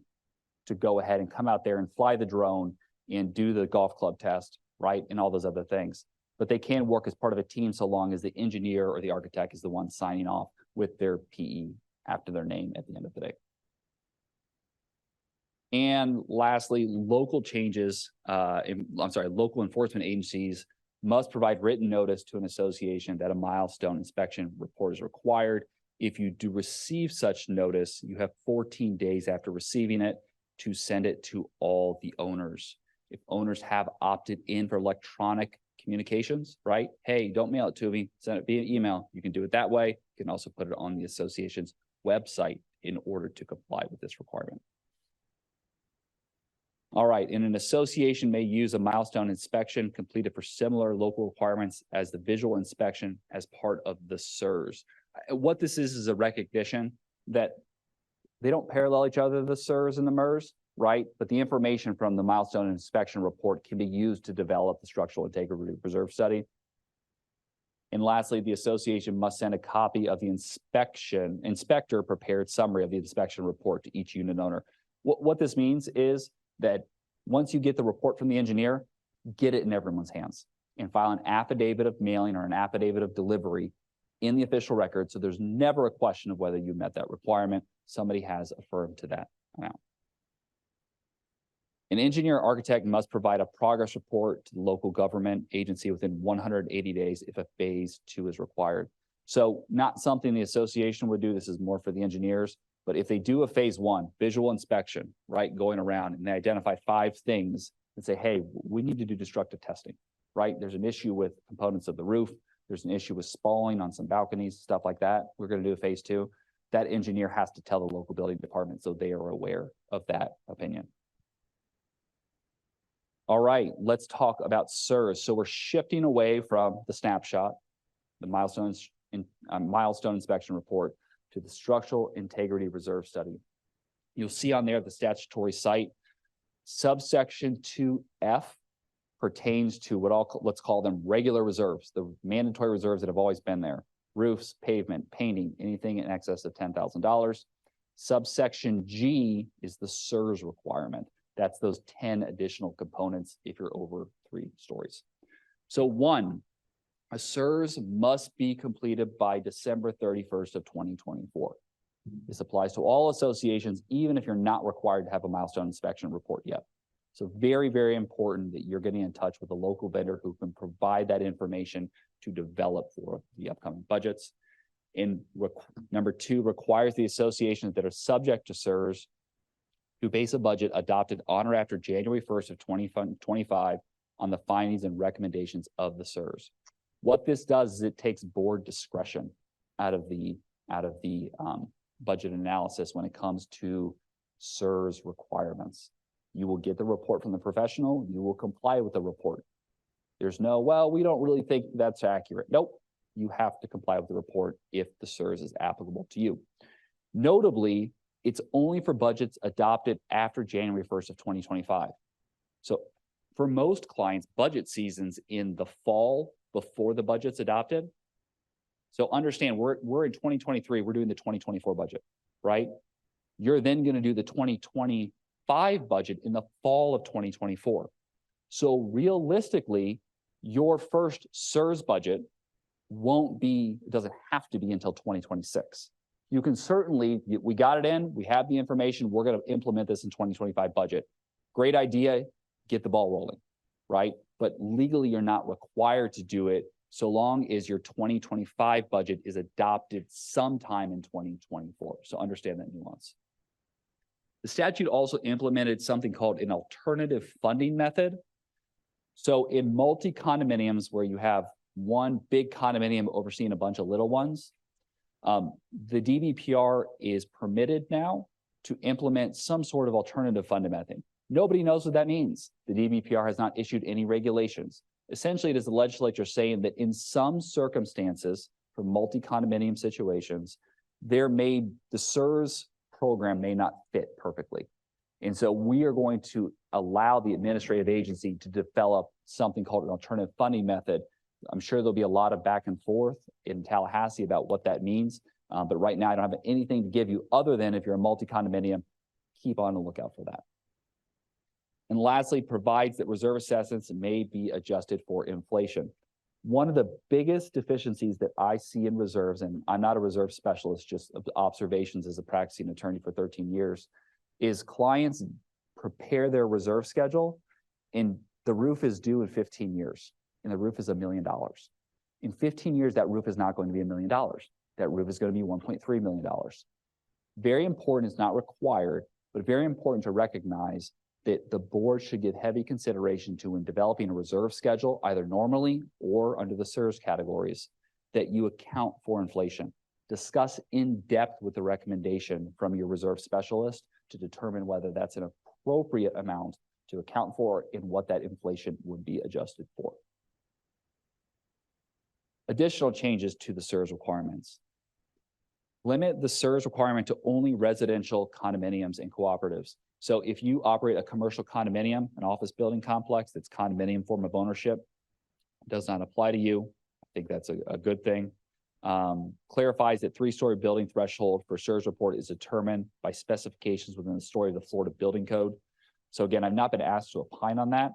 to go ahead and come out there and fly the drone and do the golf club test, right? And all those other things. But they can work as part of a team so long as the engineer or the architect is the one signing off with their PE after their name at the end of the day. And lastly, local enforcement agencies must provide written notice to an association that a milestone inspection report is required. If you do receive such notice, you have 14 days after receiving it to send it to all the owners. If owners have opted in for electronic communications, right? Hey, don't mail it to me, send it via email. You can do it that way. You can also put it on the association's website in order to comply with this requirement. All right, and an association may use a milestone inspection completed for similar local requirements as the visual inspection as part of the SIRS. What this is a recognition that they don't parallel each other, the SIRS and the MERS, right? But the information from the milestone inspection report can be used to develop the structural integrity reserve study. And lastly, the association must send a copy of the inspector prepared summary of the inspection report to each unit owner. What this means is that once you get the report from the engineer, get it in everyone's hands and file an affidavit of mailing or an affidavit of delivery in the official record. So there's never a question of whether you met that requirement. Somebody has affirmed to that amount. An engineer or architect must provide a progress report to the local government agency within 180 days if a phase 2 is required. So not something the association would do. This is more for the engineers. But if they do a phase 1 visual inspection, right, going around and they identify 5 things and say, hey, we need to do destructive testing, right? There's an issue with components of the roof. There's an issue with spalling on some balconies, stuff like that. We're going to do a phase 2. That engineer has to tell the local building department so they are aware of that opinion. All right, let's talk about SIRS. So we're shifting away from the snapshot, the milestone inspection report, to the structural integrity reserve study. You'll see on there the statutory site. Subsection 2F pertains to let's call them regular reserves, the mandatory reserves that have always been there: roofs, pavement, painting, anything in excess of $10,000. Subsection G is the SIRS requirement. That's those 10 additional components if you're over 3 stories. So 1, a SIRS must be completed by December 31st of 2024. This applies to all associations, even if you're not required to have a milestone inspection report yet. So very, very important that you're getting in touch with a local vendor who can provide that information to develop for the upcoming budgets. And number 2, requires the associations that are subject to SIRS to base a budget adopted on or after January 1st of 2025 on the findings and recommendations of the SIRS. What this does is it takes board discretion out of the budget analysis when it comes to SIRS requirements. You will get the report from the professional. You will comply with the report. There's no, well, we don't really think that's accurate. Nope. You have to comply with the report if the SIRS is applicable to you. Notably, it's only for budgets adopted after January 1st of 2025. So for most clients, budget season's in the fall before the budget's adopted. So understand, we're in 2023, we're doing the 2024 budget, right? You're then going to do the 2025 budget in the fall of 2024. So realistically, your first SIRS budget doesn't have to be until 2026. You can certainly, we got it in, we have the information, we're going to implement this in 2025 budget. Great idea, get the ball rolling, right? But legally, you're not required to do it so long as your 2025 budget is adopted sometime in 2024. So understand that nuance. The statute also implemented something called an alternative funding method. So in multi-condominiums where you have one big condominium overseeing a bunch of little ones, the DBPR is permitted now to implement some sort of alternative funding method. Nobody knows what that means. The DBPR has not issued any regulations. Essentially, it is the legislature saying that in some circumstances, for multi-condominium situations, the SIRS program may not fit perfectly. And so we are going to allow the administrative agency to develop something called an alternative funding method. I'm sure there'll be a lot of back and forth in Tallahassee about what that means. But right now, I don't have anything to give you other than if you're a multi-condominium, keep on the lookout for that. And lastly, provides that reserve assessments may be adjusted for inflation. One of the biggest deficiencies that I see in reserves, and I'm not a reserve specialist, just observations as a practicing attorney for 13 years, is clients prepare their reserve schedule and the roof is due in 15 years and the roof is $1 million. In 15 years, that roof is not going to be $1 million. That roof is going to be $1.3 million. Very important, it's not required, but very important to recognize that the board should give heavy consideration to when developing a reserve schedule, either normally or under the SIRS categories, that you account for inflation. Discuss in depth with the recommendation from your reserve specialist to determine whether that's an appropriate amount to account for and what that inflation would be adjusted for. Additional changes to the SIRS requirements. Limit the SIRS requirement to only residential condominiums and cooperatives. So if you operate a commercial condominium, an office building complex that's condominium form of ownership, does not apply to you. I think that's a good thing. Clarifies that 3-story building threshold for SERS report is determined by specifications within the story of the Florida Building Code. So again, I've not been asked to opine on that,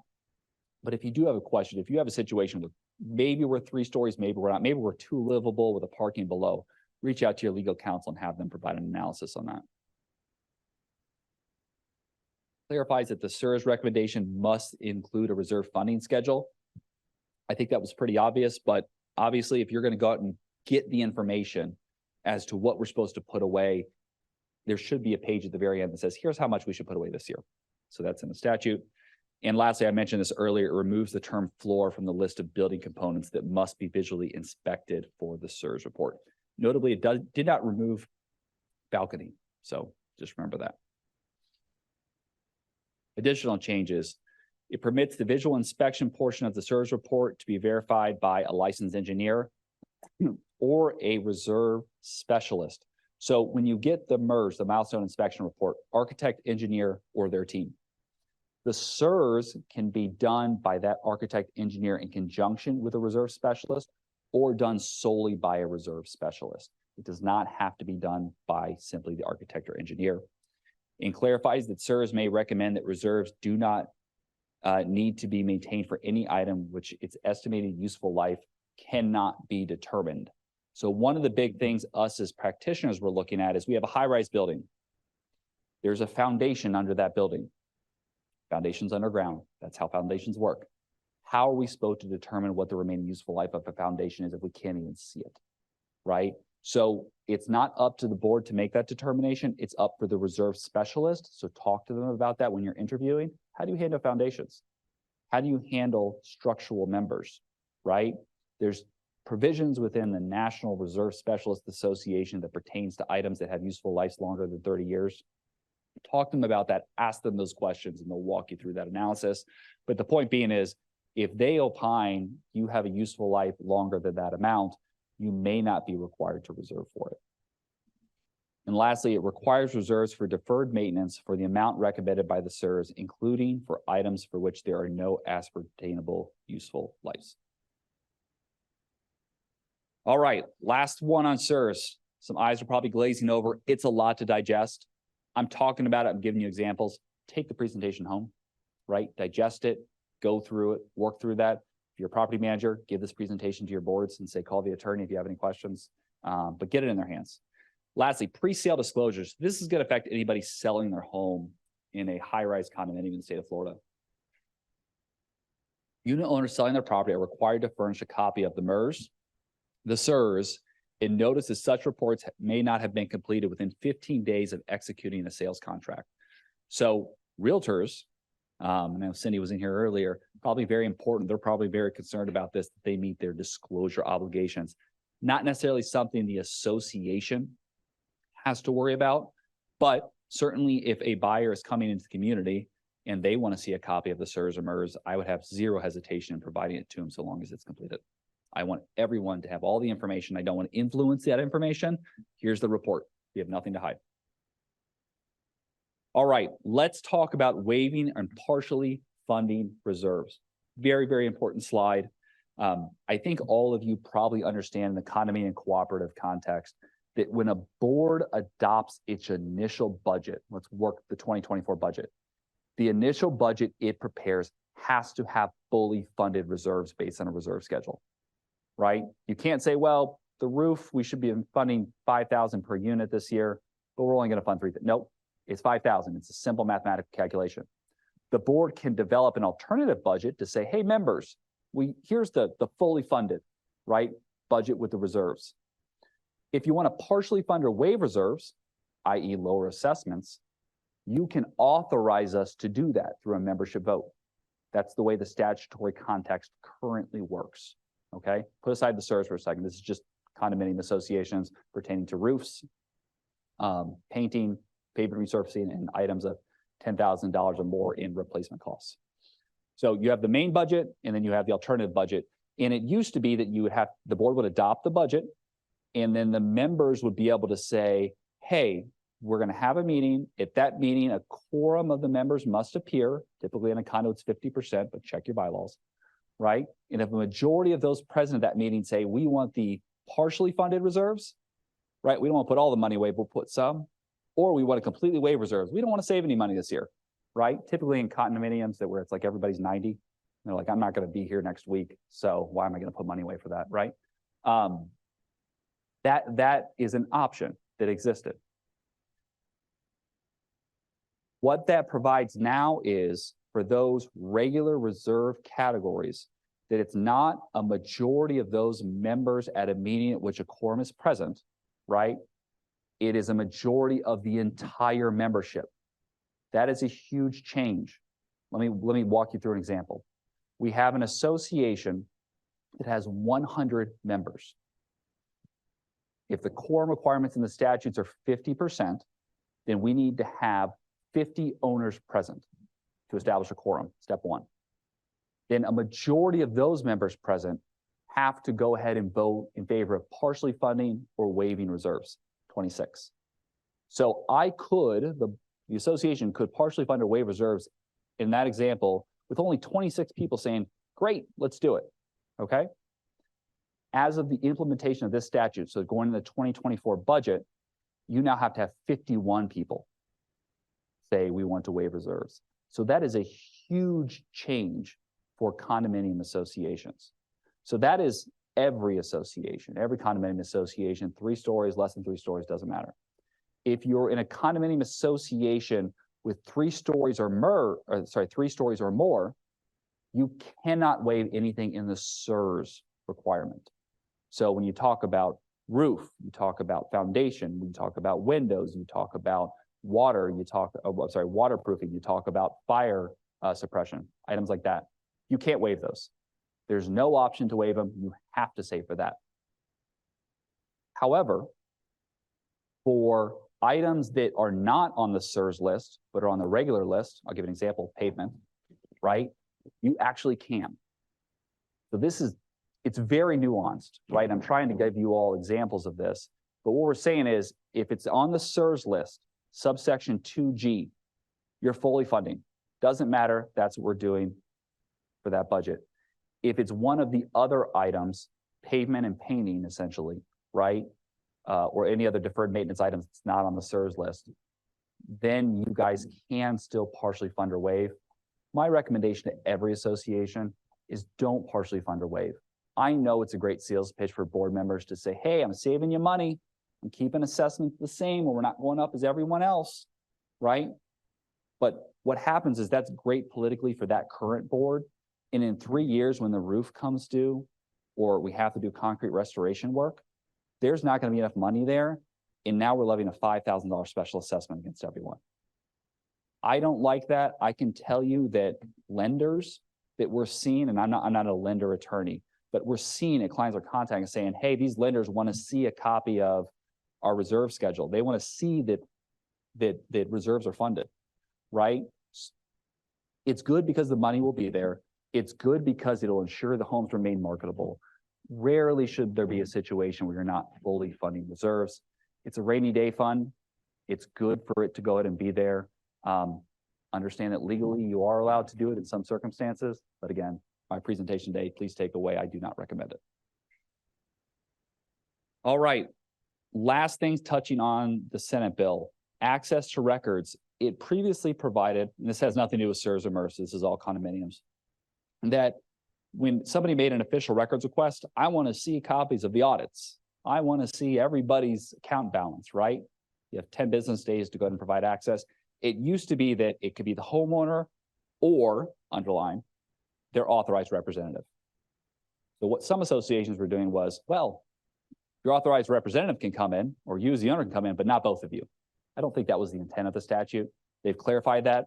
but if you do have a question, if you have a situation where maybe we're 3 stories, maybe we're not, maybe we're too livable with a parking below, reach out to your legal counsel and have them provide an analysis on that. Clarifies that the SERS recommendation must include a reserve funding schedule. I think that was pretty obvious, but obviously if you're going to go out and get the information as to what we're supposed to put away, there should be a page at the very end that says, here's how much we should put away this year. So that's in the statute. And lastly, I mentioned this earlier, it removes the term floor from the list of building components that must be visually inspected for the SERS report. Notably, it did not remove balcony. So just remember that. Additional changes. It permits the visual inspection portion of the SERS report to be verified by a licensed engineer or a reserve specialist. So when you get the MERS, the milestone inspection report, architect, engineer, or their team, the SERS can be done by that architect engineer in conjunction with a reserve specialist or done solely by a reserve specialist. It does not have to be done by simply the architect or engineer. And clarifies that SERS may recommend that reserves do not need to be maintained for any item which its estimated useful life cannot be determined. So one of the big things us as practitioners we're looking at is we have a high-rise building. There's a foundation under that building. Foundation's underground. That's how foundations work. How are we supposed to determine what the remaining useful life of a foundation is if we can't even see it, right? So it's not up to the board to make that determination. It's up for the reserve specialist. So talk to them about that when you're interviewing. How do you handle foundations? How do you handle structural members, right? There's provisions within the National Reserve Specialist Association that pertains to items that have useful lives longer than 30 years. Talk to them about that, ask them those questions, and they'll walk you through that analysis. But the point being is, if they opine you have a useful life longer than that amount, you may not be required to reserve for it. And lastly, it requires reserves for deferred maintenance for the amount recommended by the SERS, including for items for which there are no ascertainable useful lives. All right, last one on SERS. Some eyes are probably glazing over. It's a lot to digest. I'm talking about it. I'm giving you examples. Take the presentation home, right? Digest it, go through it, work through that. If you're a property manager, give this presentation to your boards and say, call the attorney if you have any questions, but get it in their hands. Lastly, pre-sale disclosures. This is going to affect anybody selling their home in a high-rise condominium in the state of Florida. Unit owners selling their property are required to furnish a copy of the MERS, the SERS, and notice that such reports may not have been completed within 15 days of executing a sales contract. So realtors, I know Cindy was in here earlier, probably very important. They're probably very concerned about this, that they meet their disclosure obligations. Not necessarily something the association has to worry about, but certainly if a buyer is coming into the community and they want to see a copy of the SERS or MERS, I would have zero hesitation in providing it to them so long as it's completed. I want everyone to have all the information. I don't want to influence that information. Here's the report. You have nothing to hide. All right, let's talk about waiving and partially funding reserves. Very, very important slide. I think all of you probably understand in the condominium cooperative context that when a board adopts its initial budget, let's work the 2024 budget, the initial budget it prepares has to have fully funded reserves based on a reserve schedule. Right? You can't say, well, the roof, we should be funding 5,000 per unit this year, but we're only going to fund 3,000. Nope, it's 5,000. It's a simple mathematical calculation. The board can develop an alternative budget to say, hey, members, here's the fully funded, right, budget with the reserves. If you want to partially fund or waive reserves, i.e. lower assessments, you can authorize us to do that through a membership vote. That's the way the statutory context currently works. Okay, put aside the SERS for a second. This is just condominium associations pertaining to roofs, painting, pavement resurfacing, and items of $10,000 or more in replacement costs. So you have the main budget, and then you have the alternative budget. And it used to be that you would have, the board would adopt the budget, and then the members would be able to say, hey, we're going to have a meeting. At that meeting, a quorum of the members must appear. Typically in a condo, it's 50%, but check your bylaws. right? And if a majority of those present at that meeting say, we want the partially funded reserves, right? We don't want to put all the money away, we'll put some, or we want to completely waive reserves. We don't want to save any money this year, right? Typically in condominiums that where it's like everybody's 90, they're like, I'm not going to be here next week, so why am I going to put money away for that, right? That is an option that existed. What that provides now is for those regular reserve categories that it's not a majority of those members at a meeting at which a quorum is present, right? It is a majority of the entire membership. That is a huge change. Let me walk you through an example. We have an association that has 100 members. If the quorum requirements in the statutes are 50%, then we need to have 50 owners present to establish a quorum, step one. Then a majority of those members present have to go ahead and vote in favor of partially funding or waiving reserves, 26. So the association could partially fund or waive reserves in that example with only 26 people saying, great, let's do it, okay? As of the implementation of this statute, so going into the 2024 budget, you now have to have 51 people say we want to waive reserves. So that is a huge change for condominium associations. So that is every association, every condominium association, 3 stories, less than 3 stories, doesn't matter. If you're in a condominium association with 3 stories or more, you cannot waive anything in the SERS requirement. So when you talk about roof, you talk about foundation, you talk about windows, you talk about water, waterproofing, you talk about fire suppression, items like that. You can't waive those. There's no option to waive them. You have to say for that. However, for items that are not on the SERS list, but are on the regular list, I'll give an example, pavement, right? You actually can. So it's very nuanced, right? I'm trying to give you all examples of this, but what we're saying is if it's on the SERS list, subsection 2G, you're fully funding. Doesn't matter, that's what we're doing for that budget. If it's one of the other items, pavement and painting essentially, right? Or any other deferred maintenance items that's not on the SERS list, then you guys can still partially fund or waive. My recommendation to every association is don't partially fund or waive. I know it's a great sales pitch for board members to say, hey, I'm saving you money. I'm keeping assessments the same, or we're not going up as everyone else, right? But what happens is that's great politically for that current board. And in 3 years, when the roof comes due, or we have to do concrete restoration work, there's not going to be enough money there. And now we're levying a $5,000 special assessment against everyone. I don't like that. I can tell you that lenders that we're seeing, and I'm not a lender attorney, but we're seeing it, clients are contacting saying, hey, these lenders want to see a copy of our reserve schedule. They want to see that reserves are funded, right? It's good because the money will be there. It's good because it'll ensure the homes remain marketable. Rarely should there be a situation where you're not fully funding reserves. It's a rainy day fund. It's good for it to go ahead and be there. Understand that legally you are allowed to do it in some circumstances, but again, my presentation day, please take away, I do not recommend it. All right, last things touching on the Senate bill, access to records. It previously provided, and this has nothing to do with SERS or MERS, this is all condominiums, that when somebody made an official records request, I want to see copies of the audits. I want to see everybody's account balance, right? You have 10 business days to go ahead and provide access. It used to be that it could be the homeowner or, underline, their authorized representative. So what some associations were doing was, well, your authorized representative can come in, or you as the owner can come in, but not both of you. I don't think that was the intent of the statute. They've clarified that.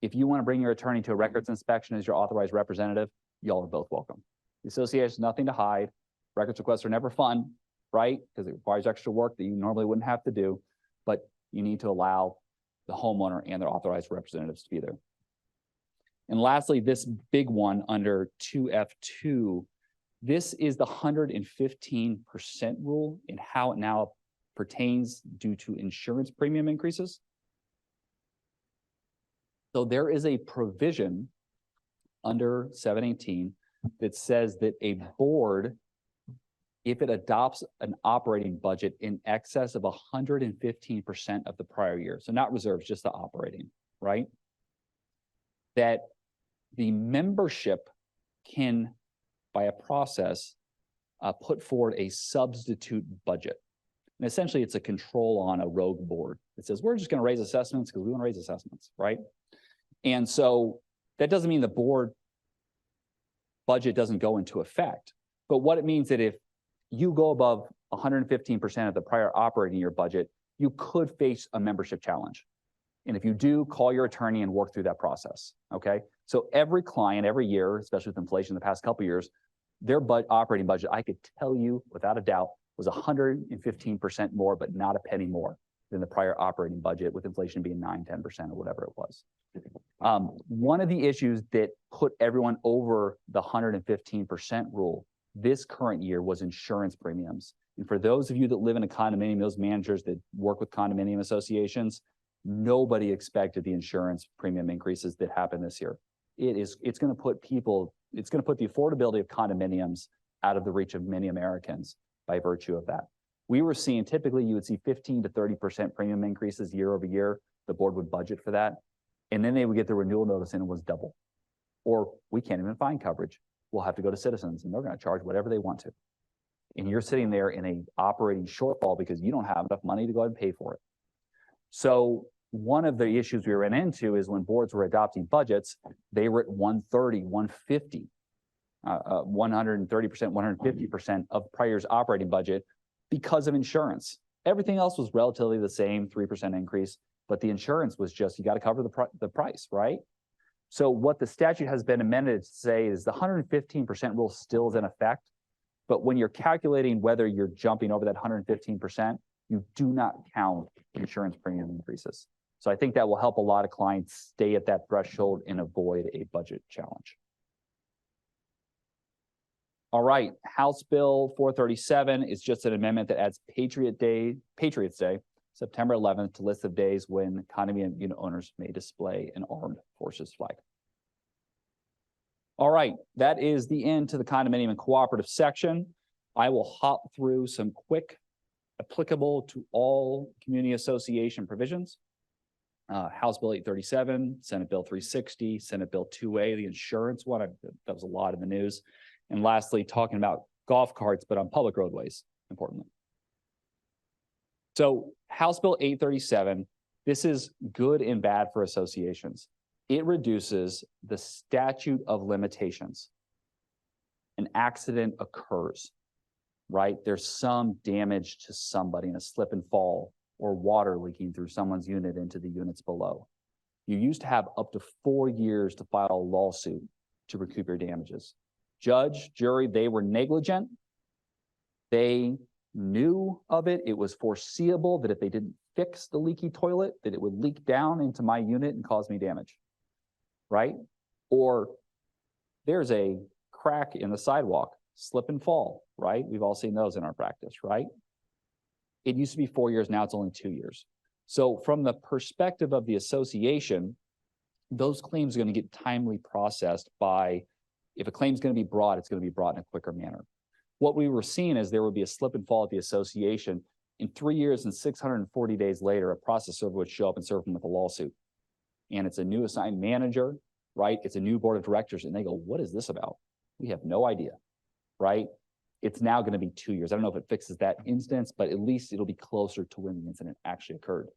If you want to bring your attorney to a records inspection as your authorized representative, y'all are both welcome. The association has nothing to hide. Records requests are never fun, right? Because it requires extra work that you normally wouldn't have to do, but you need to allow the homeowner and their authorized representatives to be there. And lastly, this big one under 2F2, this is the 115% rule in how it now pertains due to insurance premium increases. So there is a provision under 718 that says that a board, if it adopts an operating budget in excess of 115% of the prior year, so not reserves, just the operating, right? That the membership can, by a process, put forward a substitute budget. And essentially, it's a control on a rogue board. It says, we're just going to raise assessments because we want to raise assessments, right? And so that doesn't mean the board budget doesn't go into effect. But what it means that if you go above 115% of the prior operating year budget, you could face a membership challenge. And if you do, call your attorney and work through that process, okay? So every client, every year, especially with inflation the past couple of years, their operating budget, I could tell you without a doubt, was 115% more, but not a penny more than the prior operating budget, with inflation being 9, 10% or whatever it was. One of the issues that put everyone over the 115% rule this current year was insurance premiums. And for those of you that live in a condominium, those managers that work with condominium associations, nobody expected the insurance premium increases that happened this year. It's going to put the affordability of condominiums out of the reach of many Americans by virtue of that. We were seeing, typically you would see 15 to 30% premium increases year over year. The board would budget for that. And then they would get the renewal notice and it was double. Or we can't even find coverage. We'll have to go to Citizens and they're going to charge whatever they want to. And you're sitting there in a operating shortfall because you don't have enough money to go ahead and pay for it. So one of the issues we ran into is when boards were adopting budgets, they were at 130, 150, 130%, 150% of prior year's operating budget because of insurance. Everything else was relatively the same, 3% increase, but the insurance was just, you got to cover the price, right? So what the statute has been amended to say is the 115% rule still is in effect, but when you're calculating whether you're jumping over that 115%, you do not count insurance premium increases. So I think that will help a lot of clients stay at that threshold and avoid a budget challenge. All right, House Bill 437 is just an amendment that adds Patriots Day, September 11th, to list of days when condominium unit owners may display an armed forces flag. All right, that is the end to the condominium and cooperative section. I will hop through some quick, applicable to all community association provisions. House Bill 837, Senate Bill 360, Senate Bill 2A, the insurance one, that was a lot in the news. And lastly, talking about golf carts, but on public roadways, importantly. So House Bill 837, this is good and bad for associations. It reduces the statute of limitations. An accident occurs, right? There's some damage to somebody in a slip and fall or water leaking through someone's unit into the units below. You used to have up to 4 years to file a lawsuit to recoup your damages. Judge, jury, they were negligent. They knew of it. It was foreseeable that if they didn't fix the leaky toilet, that it would leak down into my unit and cause me damage, right? Or there's a crack in the sidewalk, slip and fall, right? We've all seen those in our practice, right? It used to be 4 years, now it's only 2 years. So from the perspective of the association, those claims are going to get timely processed by, if a claim is going to be brought, it's going to be brought in a quicker manner. What we were seeing is there would be a slip and fall at the association. In 3 years and 640 days later, a process server would show up and serve them with a lawsuit. And it's a new assigned manager, right? It's a new board of directors. And they go, what is this about? We have no idea, right? It's now going to be 2 years. I don't know if it fixes that instance, but at least it'll be closer to when the incident actually occurred.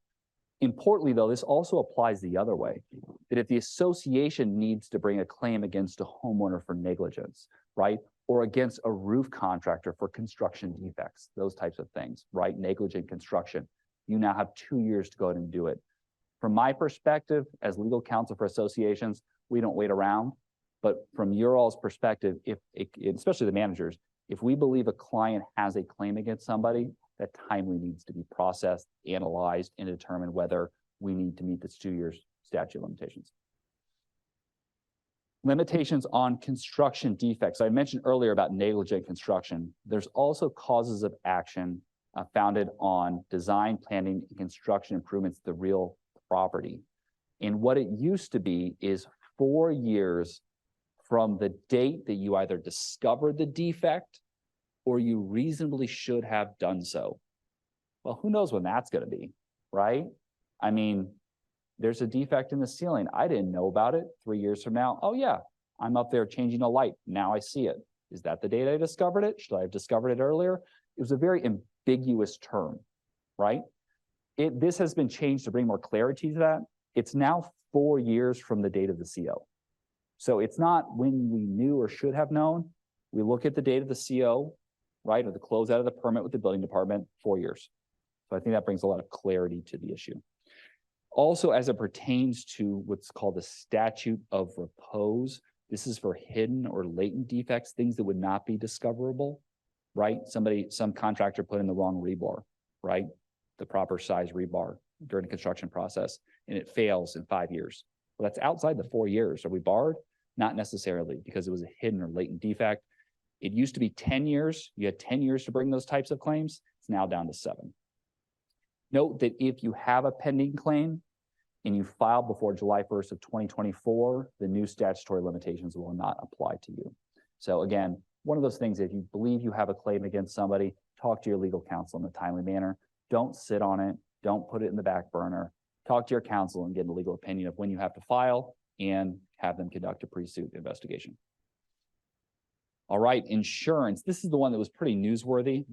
Importantly, though, this also applies the other way, that if the association needs to bring a claim against a homeowner for negligence, right, or against a roof contractor for construction defects, those types of things, right, negligent construction, you now have 2 years to go ahead and do it. From my perspective, as legal counsel for associations, we don't wait around. But from your all's perspective, especially the managers, if we believe a client has a claim against somebody, that timely needs to be processed, analyzed, and determine whether we need to meet this 2 years statute of limitations. Limitations on construction defects. I mentioned earlier about negligent construction. There's also causes of action founded on design, planning, and construction improvements to the real property. And what it used to be is 4 years from the date that you either discovered the defect or you reasonably should have done so. Well, who knows when that's going to be, right? I mean, there's a defect in the ceiling. I didn't know about it 3 years from now. Oh yeah, I'm up there changing a light. Now I see it. Is that the date I discovered it? Should I have discovered it earlier? It was a very ambiguous term, right? This has been changed to bring more clarity to that. It's now 4 years from the date of the CO. So it's not when we knew or should have known. We look at the date of the CO, right, or the closeout of the permit with the building department, 4 years. So I think that brings a lot of clarity to the issue. Also, as it pertains to what's called the statute of repose, this is for hidden or latent defects, things that would not be discoverable, right? Some contractor put in the wrong rebar, right? The proper size rebar during the construction process, and it fails in 5 years. Well, that's outside the 4 years. Are we barred? Not necessarily, because it was a hidden or latent defect. It used to be 10 years. You had 10 years to bring those types of claims. It's now down to 7. Note that if you have a pending claim and you filed before July 1st of 2024, the new statutory limitations will not apply to you. So again, one of those things, if you believe you have a claim against somebody, talk to your legal counsel in a timely manner. Don't sit on it. Don't put it in the back burner. Talk to your counsel and get a legal opinion of when you have to file and have them conduct a pre-suit investigation. All right, insurance. This is the one that was pretty newsworthy.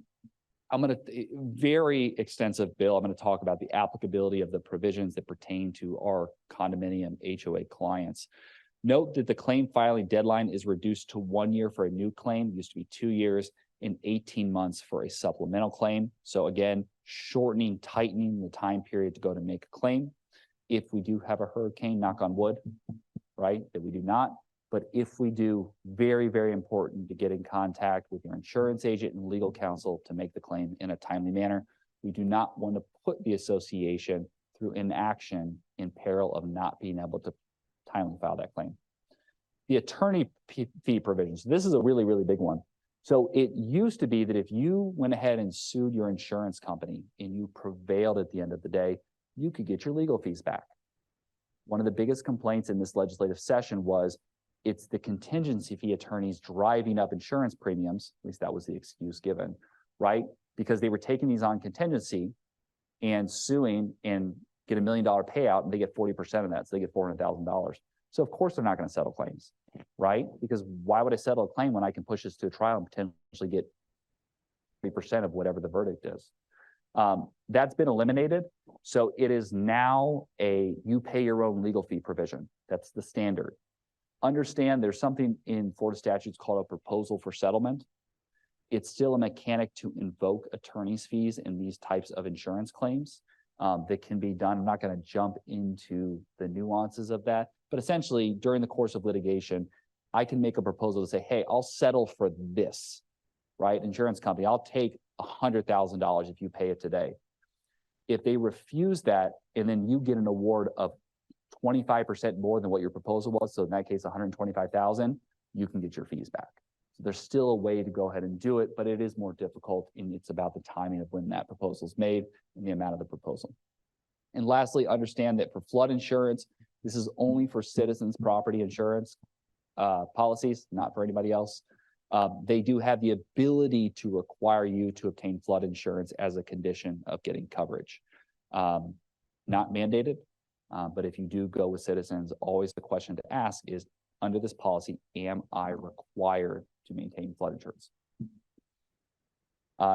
I'm going to, very extensive bill. I'm going to talk about the applicability of the provisions that pertain to our condominium HOA clients. Note that the claim filing deadline is reduced to 1 year for a new claim. It used to be 2 years and 18 months for a supplemental claim. So again, shortening, tightening the time period to go to make a claim. If we do have a hurricane, knock on wood, right, that we do not. But if we do, very, very important to get in contact with your insurance agent and legal counsel to make the claim in a timely manner. We do not want to put the association through inaction in peril of not being able to timely file that claim. The attorney fee provisions. This is a really, really big one. So it used to be that if you went ahead and sued your insurance company and you prevailed at the end of the day, you could get your legal fees back. One of the biggest complaints in this legislative session was it's the contingency fee attorneys driving up insurance premiums. At least that was the excuse given, right? Because they were taking these on contingency and suing and get $1 million payout, and they get 40% of that. So they get $400,000. So of course they're not going to settle claims, right? Because why would I settle a claim when I can push this to a trial and potentially get 30% of whatever the verdict is? That's been eliminated. So it is now you pay your own legal fee provision. That's the standard. Understand there's something in Florida statutes called a proposal for settlement. It's still a mechanic to invoke attorney's fees in these types of insurance claims that can be done. I'm not going to jump into the nuances of that, but essentially during the course of litigation, I can make a proposal to say, hey, I'll settle for this, right? Insurance company, I'll take $100,000 if you pay it today. If they refuse that, and then you get an award of 25% more than what your proposal was, so in that case, $125,000, you can get your fees back. So there's still a way to go ahead and do it, but it is more difficult, and it's about the timing of when that proposal is made and the amount of the proposal. And lastly, understand that for flood insurance, this is only for citizens' property insurance policies, not for anybody else. They do have the ability to require you to obtain flood insurance as a condition of getting coverage. Not mandated, but if you do go with citizens, always the question to ask is, under this policy, am I required to maintain flood insurance?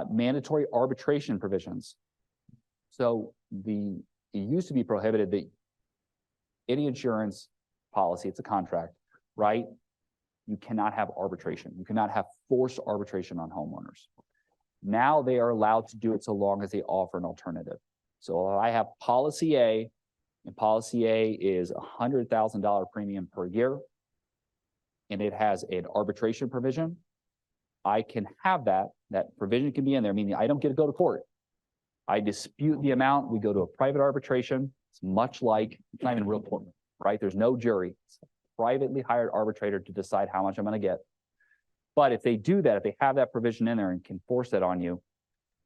Mandatory arbitration provisions. So it used to be prohibited that any insurance policy, it's a contract, right? You cannot have arbitration. You cannot have forced arbitration on homeowners. Now they are allowed to do it so long as they offer an alternative. So if I have policy A, and policy A is $100,000 premium per year, and it has an arbitration provision, I can have that. That provision can be in there, meaning I don't get to go to court. I dispute the amount. We go to a private arbitration. It's much like, it's not even real court, right? There's no jury. It's a privately hired arbitrator to decide how much I'm going to get. But if they do that, if they have that provision in there and can force that on you,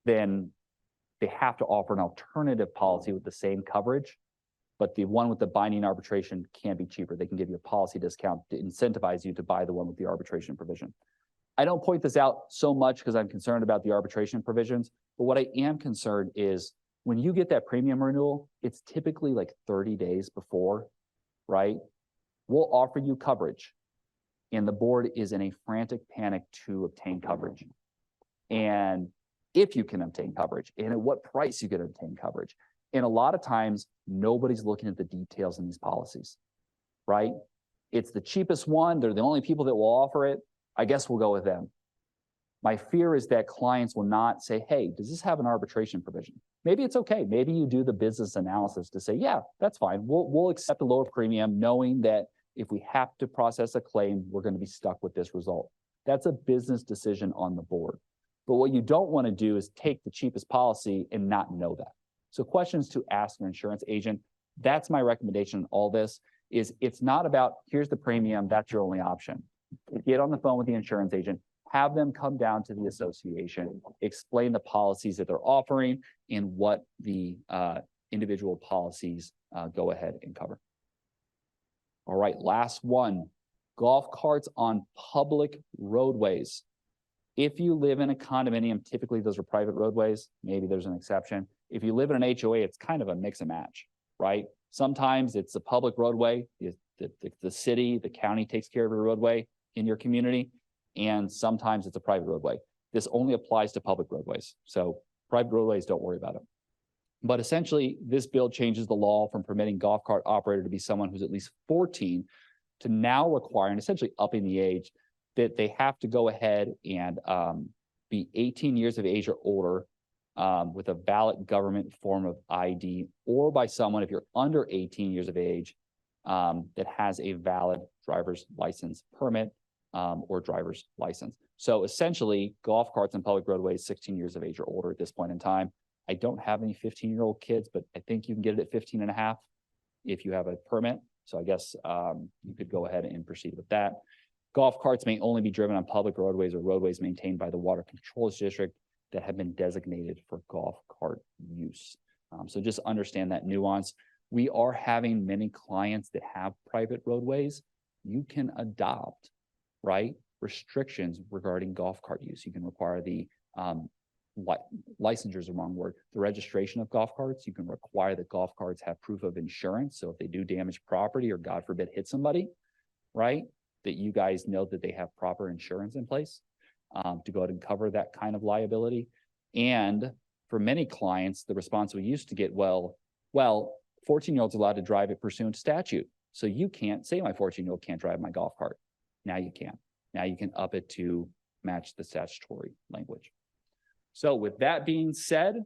then they have to offer an alternative policy with the same coverage. but the one with the binding arbitration can be cheaper. They can give you a policy discount to incentivize you to buy the one with the arbitration provision. I don't point this out so much because I'm concerned about the arbitration provisions, but what I am concerned is when you get that premium renewal, it's typically like 30 days before, right? We'll offer you coverage, and the board is in a frantic panic to obtain coverage. And if you can obtain coverage, and at what price you can obtain coverage. And a lot of times, nobody's looking at the details in these policies, right? It's the cheapest one. They're the only people that will offer it. I guess we'll go with them. My fear is that clients will not say, hey, does this have an arbitration provision? Maybe it's okay. Maybe you do the business analysis to say, yeah, that's fine. We'll accept a lower premium knowing that if we have to process a claim, we're going to be stuck with this result. That's a business decision on the board. But what you don't want to do is take the cheapest policy and not know that. So questions to ask your insurance agent. That's my recommendation in all this is it's not about here's the premium, that's your only option. Get on the phone with the insurance agent, have them come down to the association, explain the policies that they're offering and what the individual policies go ahead and cover. All right, last one, golf carts on public roadways. If you live in a condominium, typically those are private roadways. Maybe there's an exception. If you live in an HOA, it's kind of a mix and match, right? Sometimes it's a public roadway. The city, the county takes care of your roadway in your community, and sometimes it's a private roadway. This only applies to public roadways. So private roadways, don't worry about it. But essentially, this bill changes the law from permitting golf cart operator to be someone who's at least 14 to now requiring, essentially upping the age, that they have to go ahead and be 18 years of age or older with a valid government form of ID, or by someone, if you're under 18 years of age, that has a valid driver's license permit or driver's license. So essentially, golf carts on public roadways, 16 years of age or older at this point in time. I don't have any 15-year-old kids, but I think you can get it at 15 and a half if you have a permit. So I guess you could go ahead and proceed with that. Golf carts may only be driven on public roadways or roadways maintained by the Water Controls District that have been designated for golf cart use. So just understand that nuance. We are having many clients that have private roadways. You can adopt, right, restrictions regarding golf cart use. You can require the licensure is the wrong word, the registration of golf carts. You can require that golf carts have proof of insurance. So if they do damage property or God forbid hit somebody, right, that you guys know that they have proper insurance in place to go ahead and cover that kind of liability. And for many clients, the response we used to get, well, 14-year-olds allowed to drive it pursuant to statute. So you can't say my 14-year-old can't drive my golf cart. Now you can. Now you can up it to match the statutory language. So with that being said,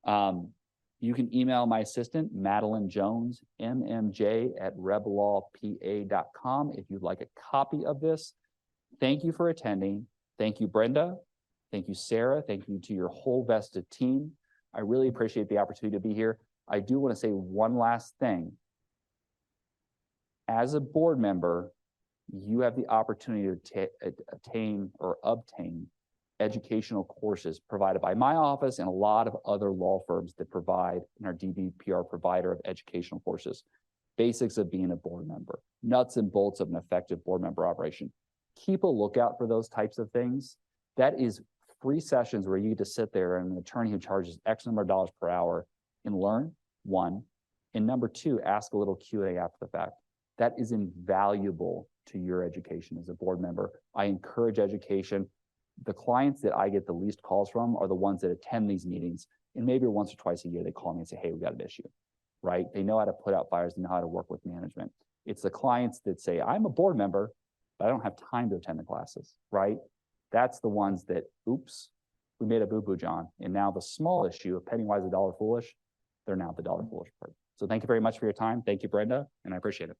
you can email my assistant, Madeline Jones, mmj@reblawpa.com if you'd like a copy of this. Thank you for attending. Thank you, Brenda. Thank you, Sarah. Thank you to your whole vested team. I really appreciate the opportunity to be here. I do want to say one last thing. As a board member, you have the opportunity to obtain educational courses provided by my office and a lot of other law firms that provide and are DBPR provider of educational courses. Basics of being a board member, nuts and bolts of an effective board member operation. Keep a lookout for those types of things. That is free sessions where you get to sit there and an attorney who charges X number of dollars per hour and learn, one, and number two, ask a little Q&A after the fact. That is invaluable to your education as a board member. I encourage education. The clients that I get the least calls from are the ones that attend these meetings, and maybe once or twice a year they call me and say, hey, we got an issue, right? They know how to put out fires, they know how to work with management. It's the clients that say, I'm a board member, but I don't have time to attend the classes, right? That's the ones that, oops, we made a boo-boo, John. And now the small issue of penny wise, a dollar foolish, they're now the dollar foolish part. So thank you very much for your time. Thank you, Brenda, and I appreciate it.